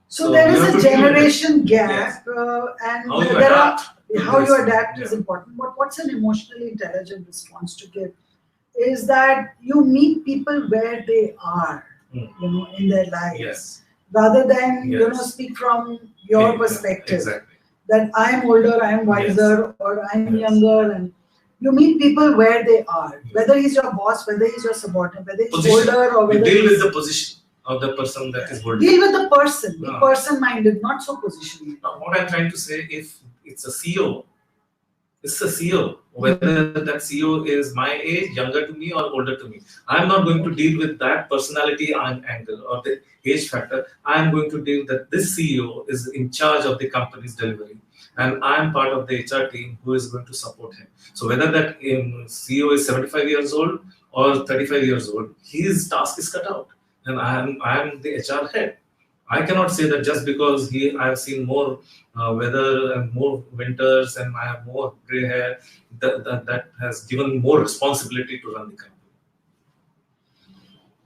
So there you is have a to deal with it. generation Yes. gap, and How you there are adapt to how you this. adapt is Yeah. important. But what's an emotionally intelligent response to give is that you meet people where they are, in their lives, Yes. rather than Yes. speak from your Yeah, perspective. exactly. That I am older, I am wiser, or I am younger, and you meet people where they are. Whether he's your boss, whether he's your subordinate, whether he's Position. older, or You whether deal with he's the position of the person that is holding. deal with the person, be No. person-minded, not so position. Now, what I'm trying to say, if it's a CEO, it's a CEO. Whether that CEO is my age, younger to me, or older to me, I'm not going to deal with that personality angle or the age factor. I'm going to deal that this CEO is in charge of the company's delivery, and I'm part of the HR team who is going to support him. So whether that CEO is 75 years old or 35 years old, his task is cut out, and I'm the HR head. I cannot say that just because I have seen more weather and more winters and I have more gray hair, that has given more responsibility to run the company.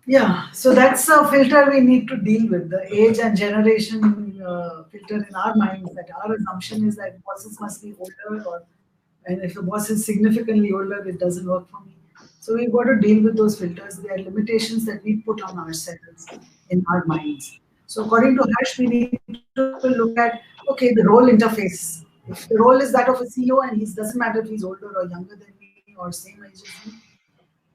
Yeah, so that's a filter we need to deal with, the age and generation filter in our minds. That our assumption is that bosses must be older, and if the boss is significantly older, it doesn't work for me. So we've got to deal with those filters. They are limitations that we put on ourselves in our minds. So according to Harsh, we need to look at, okay, the role interface. If the role is that of a CEO and he doesn't matter if he's older or younger than me or same age as me,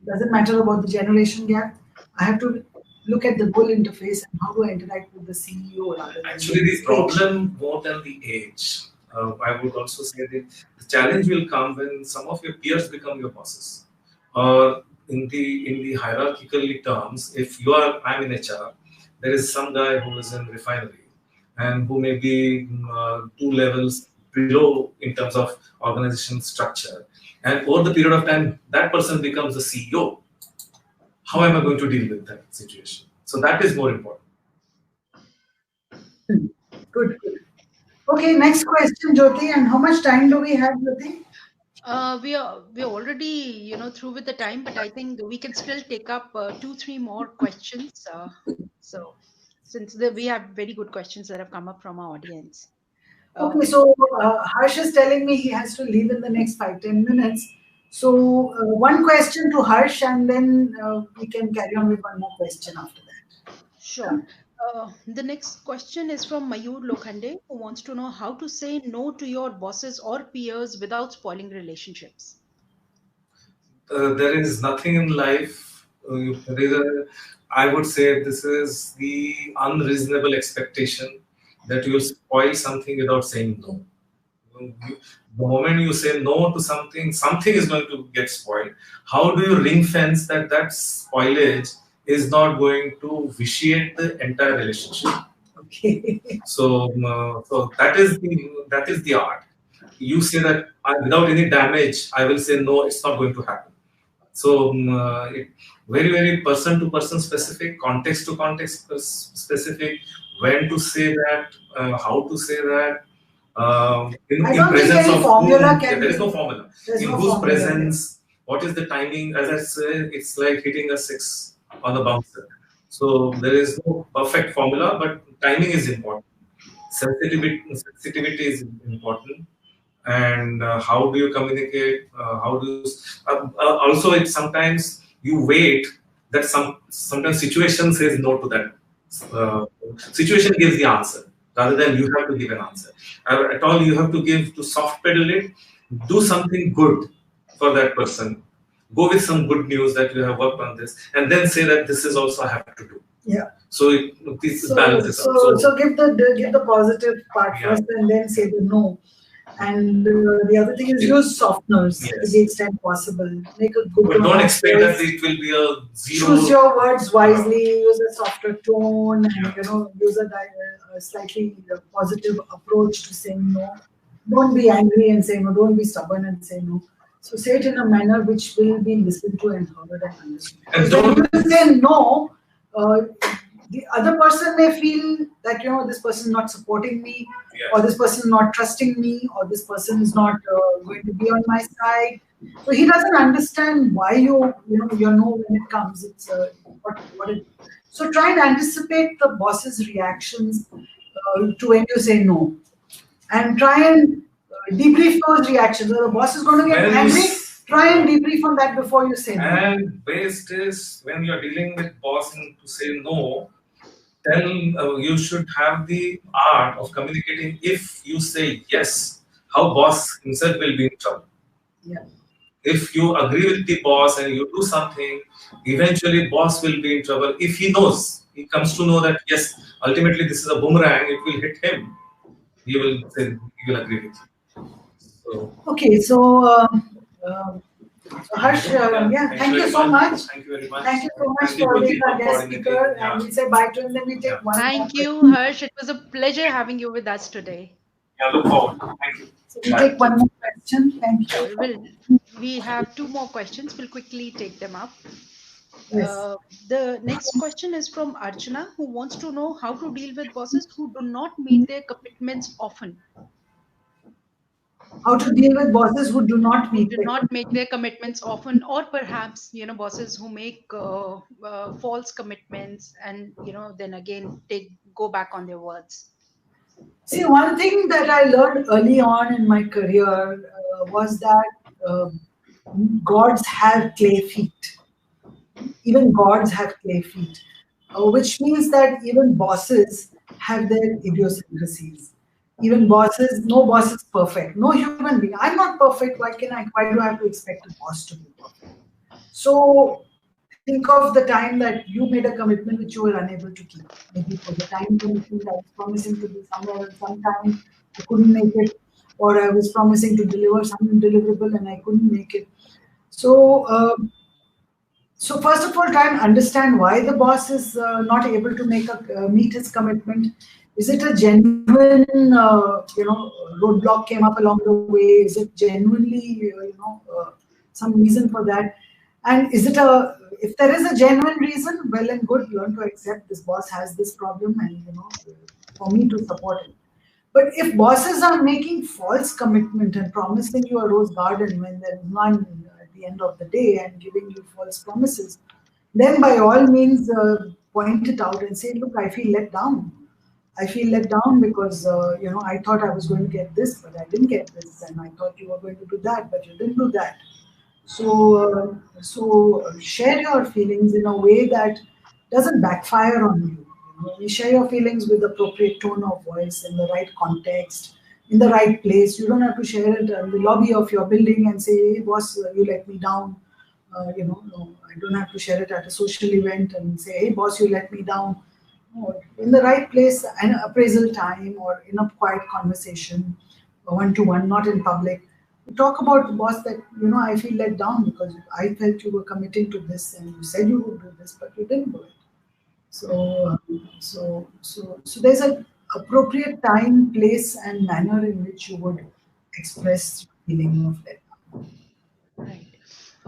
doesn't matter about the generation gap. I have to look at the role interface and how do I interact with the CEO rather than Actually, the problem more than the age. I would also say that the challenge will come when some of your peers become your bosses. Or in the hierarchical terms, if I'm in HR, there is some guy who is in refinery and who may be 2 levels below in terms of organization structure. And over the period of time, that person becomes the CEO. How am I going to deal with that situation? So that is more important. Good, good. Okay, next question, Jyoti. And how much time do we have, Jyoti? We are already through with the time, but I think we can still take up two three more questions. So since we have very good questions that have come up from our audience. Okay, Um, so Harsh is telling me he has to leave in the next 5-10 minutes. So one question to Harsh, and then we can carry on with one more question after that. Sure. The next question is from Mayur Lokhande, who wants to know how to say no to your bosses or peers without spoiling relationships. There is nothing in life. There is a, I would say this is the unreasonable expectation that you will spoil something without saying no. The moment you say no to something, something is going to get spoiled. How do you ring fence that that spoilage is not going to vitiate the entire relationship? Okay. So that is the art. You say that without any damage, I will say no. It's not going to happen. So very very person to person specific, context to context specific. When to say that, how to say that, I in don't think presence any of formula whom? Yeah, can there is be. no formula. There's In no whose formula. presence? What is the timing? As I say, it's like hitting a six on a bouncer. So there is no perfect formula, but timing is important. Sensitivity is important, and how do you communicate? How do you, also it sometimes you wait that sometimes situation says no to that. Situation gives the answer rather than you have to give an answer. At all you have to give to soft pedal it. Do something good for that person. Go with some good news that you have worked on this, and then say that this is also I have to do. Yeah. So this So, balances so, out. so give the positive part Yeah. first, and then say the no. And the other thing is use softeners to Yes. the extent possible. Make a good But tone don't of expect that voice. it will be a zero. Choose your words wisely. Use a softer tone, and use a slightly positive approach to saying no. Don't be angry and say no. Don't be stubborn and say no. So say it in a manner which will be listened to and heard and understood. And Because when don't you say no, uh, the other person may feel that this person is not supporting me, Yeah. or this person is not trusting me, or this person is not going to be on my side. So he doesn't understand why you know when it comes. It's what it. So try and anticipate the boss's reactions to when you say no, and try and debrief those reactions. So the boss is going to get When angry. you- Try and debrief on that before you say no. And best is when you're dealing with boss and to say no, tell you should have the art of communicating. If you say yes, how boss himself will be in trouble. Yeah. If you agree with the boss and you do something, eventually boss will be in trouble. If he knows, he comes to know that yes, ultimately this is a boomerang, it will hit him. He will say, he will agree with you. So, Okay, so Harsh, thank you so much. Thank you very much. Thank you so much Thank you, for Jyoti, being for our guest coordinating. speaker. Yeah. And we say bye to him, then we take Yeah. one more Thank you, question. Harsh. It was a pleasure having you with us today. Yeah, look forward. Thank you. So we Bye. take one more question. Thank you. Sure. We have two more questions. We'll quickly take them up. Yes. The next question is from Archana, who wants to know how to deal with bosses who do not meet their commitments often. How to deal with bosses who do not Who meet do their not make their commitments. commitments often, or perhaps bosses who make false commitments and then again take go back on their words. See, one thing that I learned early on in my career was that uh, gods have clay feet. Even gods have clay feet, which means that even bosses have their idiosyncrasies. Even bosses, no boss is perfect. No human being. I'm not perfect. Why do I have to expect a boss to be perfect? So think of the time that you made a commitment which you were unable to keep. Maybe it was a time commitment. I was promising to be somewhere at some time. I couldn't make it, or I was promising to deliver some deliverable and I couldn't make it. So, so first of all, try and understand why the boss is not able to meet his commitment. Is it a genuine, roadblock came up along the way? Is it genuinely, some reason for that? And is it a, if there is a genuine reason, well and good, learn to accept this boss has this problem and, for me to support it. But if bosses are making false commitment and promising you a rose garden when there is none at the end of the day and giving you false promises, then by all means point it out and say, look, I feel let down. I feel let down because I thought I was going to get this, but I didn't get this, and I thought you were going to do that, but you didn't do that. So share your feelings in a way that doesn't backfire on you. You share your feelings with appropriate tone of voice in the right context, in the right place. You don't have to share it in the lobby of your building and say, "Hey, boss, you let me down." No, I don't have to share it at a social event and say, "Hey, boss, you let me down." No, in the right place, an appraisal time or in a quiet conversation, one to one, not in public. Talk about the boss that, I feel let down because I felt you were committing to this and you said you would do this, but you didn't do it. So there's a appropriate time, place, and manner in which you would express feeling of let Right.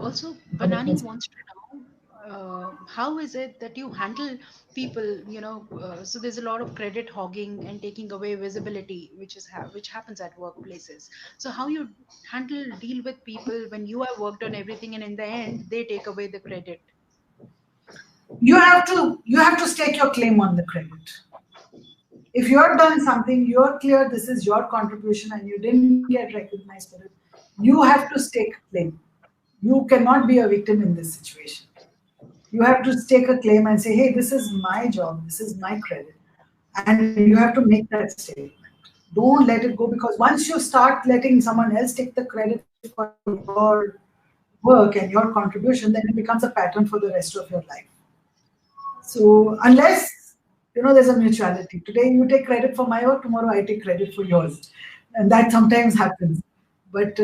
Also, Banani commitment. wants to know how is it that you handle people, so there's a lot of credit hogging and taking away visibility, which happens at workplaces. So how you deal with people when you have worked on everything and in the end they take away the credit. You have to stake your claim on the credit. If you're done something, you're clear this is your contribution and you didn't get recognized for it, you have to stake a claim. You cannot be a victim in this situation. You have to stake a claim and say, hey, this is my job, this is my credit. And you have to make that statement. Don't let it go, because once you start letting someone else take the credit for your work and your contribution, then it becomes a pattern for the rest of your life. So unless there's a mutuality. Today you take credit for my work, tomorrow I take credit for yours, and that sometimes happens. But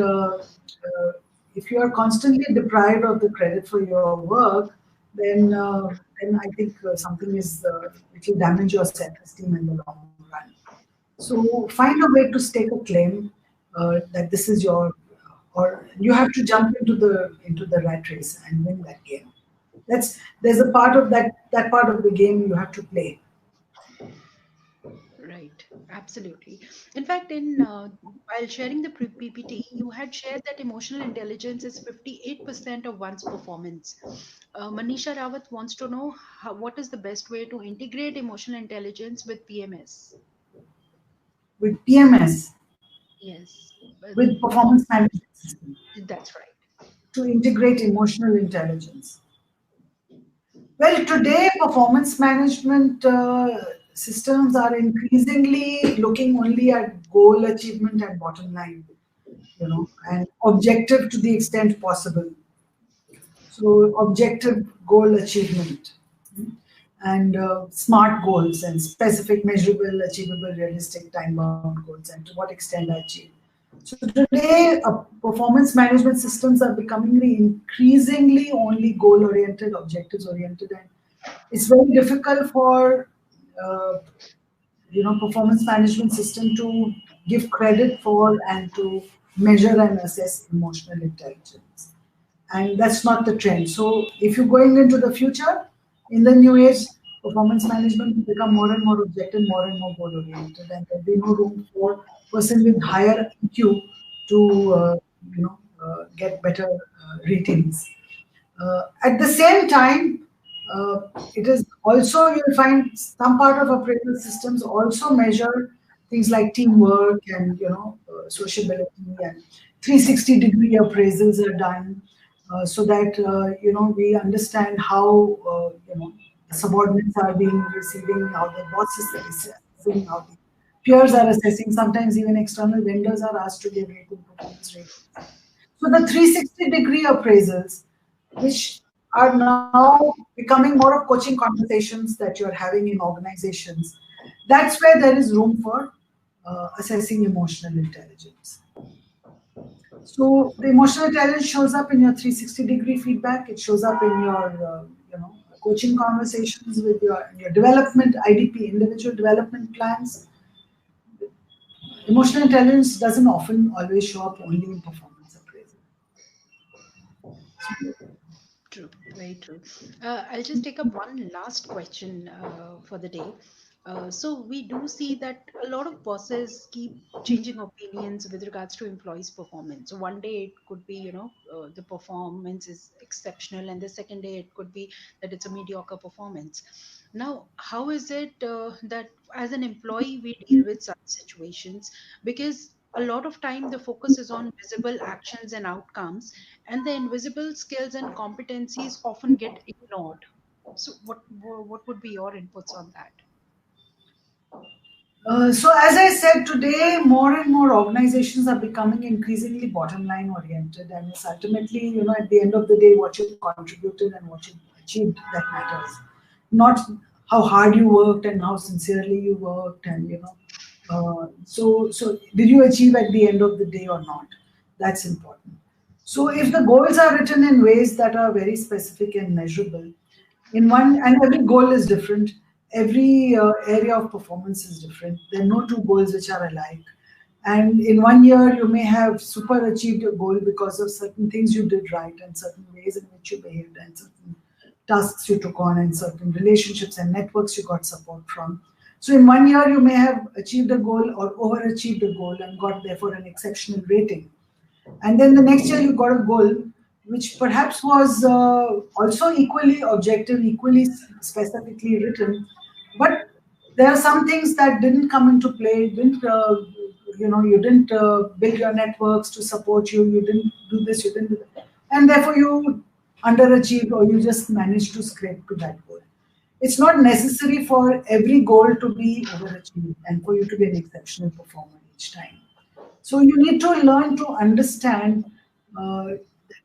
if you are constantly deprived of the credit for your work, then I think something is it will damage your self-esteem in the long run. So find a way to stake a claim that this is your, or you have to jump into the rat race and win that game. There's a part of that part of the game you have to play. Right, absolutely. In fact, in while sharing the PPT, you had shared that emotional intelligence is 58% of one's performance. Manisha Rawat wants to know what is the best way to integrate emotional intelligence with PMS. With PMS, Yes, with performance performance. management system, That's right. to integrate emotional intelligence. Well, today performance management systems are increasingly looking only at goal achievement and bottom line, and objective to the extent possible. So objective goal achievement, and smart goals and specific, measurable, achievable, realistic, time-bound goals, and to what extent I achieve. So today, performance management systems are becoming increasingly only goal-oriented, objectives-oriented, and it's very difficult for uh, performance management system to give credit for and to measure and assess emotional intelligence. And that's not the trend. So if you're going into the future, in the new age, performance management will become more and more objective, more and more goal oriented, and there'll be no room for person with higher EQ to get better ratings. At the same time, it is also, you'll find some part of appraisal systems also measure things like teamwork and sociability, and 360-degree appraisals are done so that we understand how the subordinates are being receiving, how the boss is assessing, how the peers are assessing. Sometimes even external vendors are asked to give rating, performance ratings. So the 360-degree appraisals, which are now becoming more of coaching conversations that you're having in organizations, that's where there is room for assessing emotional intelligence. So the emotional intelligence shows up in your 360-degree feedback. It shows up in your coaching conversations with your development IDP, individual development plans. Emotional intelligence doesn't often always show up only in performance appraisal. True, very true. I'll just take up one last question for the day. So we do see that a lot of bosses keep changing opinions with regards to employees' performance. So one day it could be, the performance is exceptional, and the second day it could be that it's a mediocre performance. Now, how is it that as an employee we deal with such situations? Because a lot of time the focus is on visible actions and outcomes, and the invisible skills and competencies often get ignored. So what would be your inputs on that? So, as I said today, more and more organizations are becoming increasingly bottom line oriented, and it's ultimately, at the end of the day, what you've contributed and what you've achieved that matters, not how hard you worked and how sincerely you worked, and so did you achieve at the end of the day or not? That's important. So, if the goals are written in ways that are very specific and measurable, in one, and every goal is different, every area of performance is different, there are no two goals which are alike, and in one year you may have super achieved your goal because of certain things you did right and certain ways in which you behaved and certain tasks you took on and certain relationships and networks you got support from. So in one year you may have achieved a goal or overachieved a goal and got therefore an exceptional rating, and then the next year you got a goal which perhaps was also equally objective, equally specifically written, but there are some things that didn't come into play. Didn't you didn't build your networks to support you. You didn't do this. You didn't do that, and therefore you underachieved or you just managed to scrape to that goal. It's not necessary for every goal to be overachieved and for you to be an exceptional performer each time. So you need to learn to understand, uh,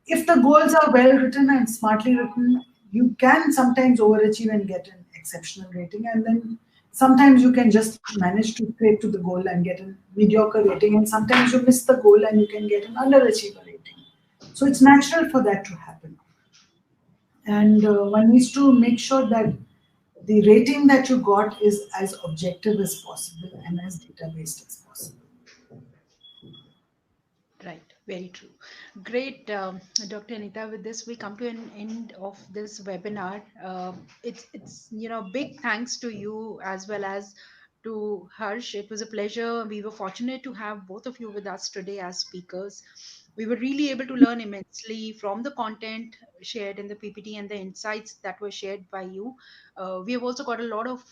if the goals are well written and smartly written, you can sometimes overachieve and get an exceptional rating, and then sometimes you can just manage to scrape to the goal and get a mediocre rating, and sometimes you miss the goal and you can get an underachiever rating. So it's natural for that to happen, and one needs to make sure that the rating that you got is as objective as possible and as data based as possible. Right, very true. Great, Dr. Anita. With this, we come to an end of this webinar. It's big thanks to you as well as to Harsh. It was a pleasure. We were fortunate to have both of you with us today as speakers. We were really able to learn immensely from the content shared in the PPT and the insights that were shared by you. We have also got a lot of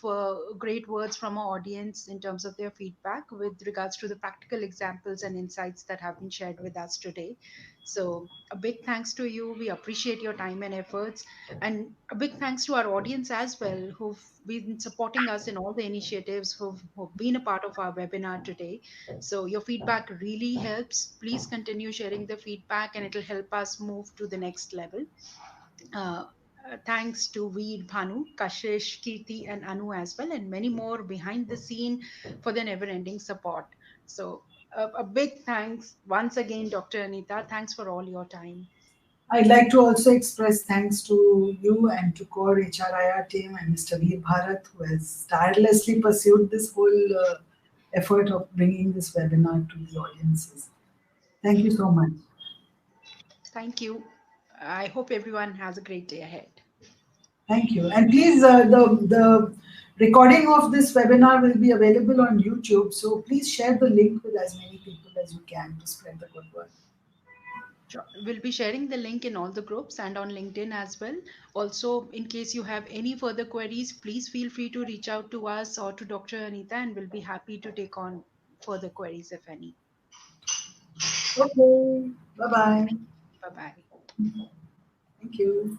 great words from our audience in terms of their feedback with regards to the practical examples and insights that have been shared with us today. So, a big thanks to you. We appreciate your time and efforts. And a big thanks to our audience as well, who've been supporting us in all the initiatives, who've been a part of our webinar today. So, your feedback really helps. Please continue sharing the feedback, and it'll help us move to the next level. Uh, Thanks to Veer, Bhanu, Kashish, Kirti, and Anu as well, and many more behind the scene for the never ending support. So, a big thanks once again, Dr. Anita. Thanks for all your time. I'd like to also express thanks to you and to core HRIR team and Mr. Veer Bharat, who has tirelessly pursued this whole effort of bringing this webinar to the audiences. Thank you so much. Thank you. I hope everyone has a great day ahead. Thank you. And please, the recording of this webinar will be available on YouTube. So please share the link with as many people as you can to spread the good word. Sure. We'll be sharing the link in all the groups and on LinkedIn as well. Also, in case you have any further queries, please feel free to reach out to us or to Dr. Anita, and we'll be happy to take on further queries if any. Okay. Bye bye. Bye bye. Thank you.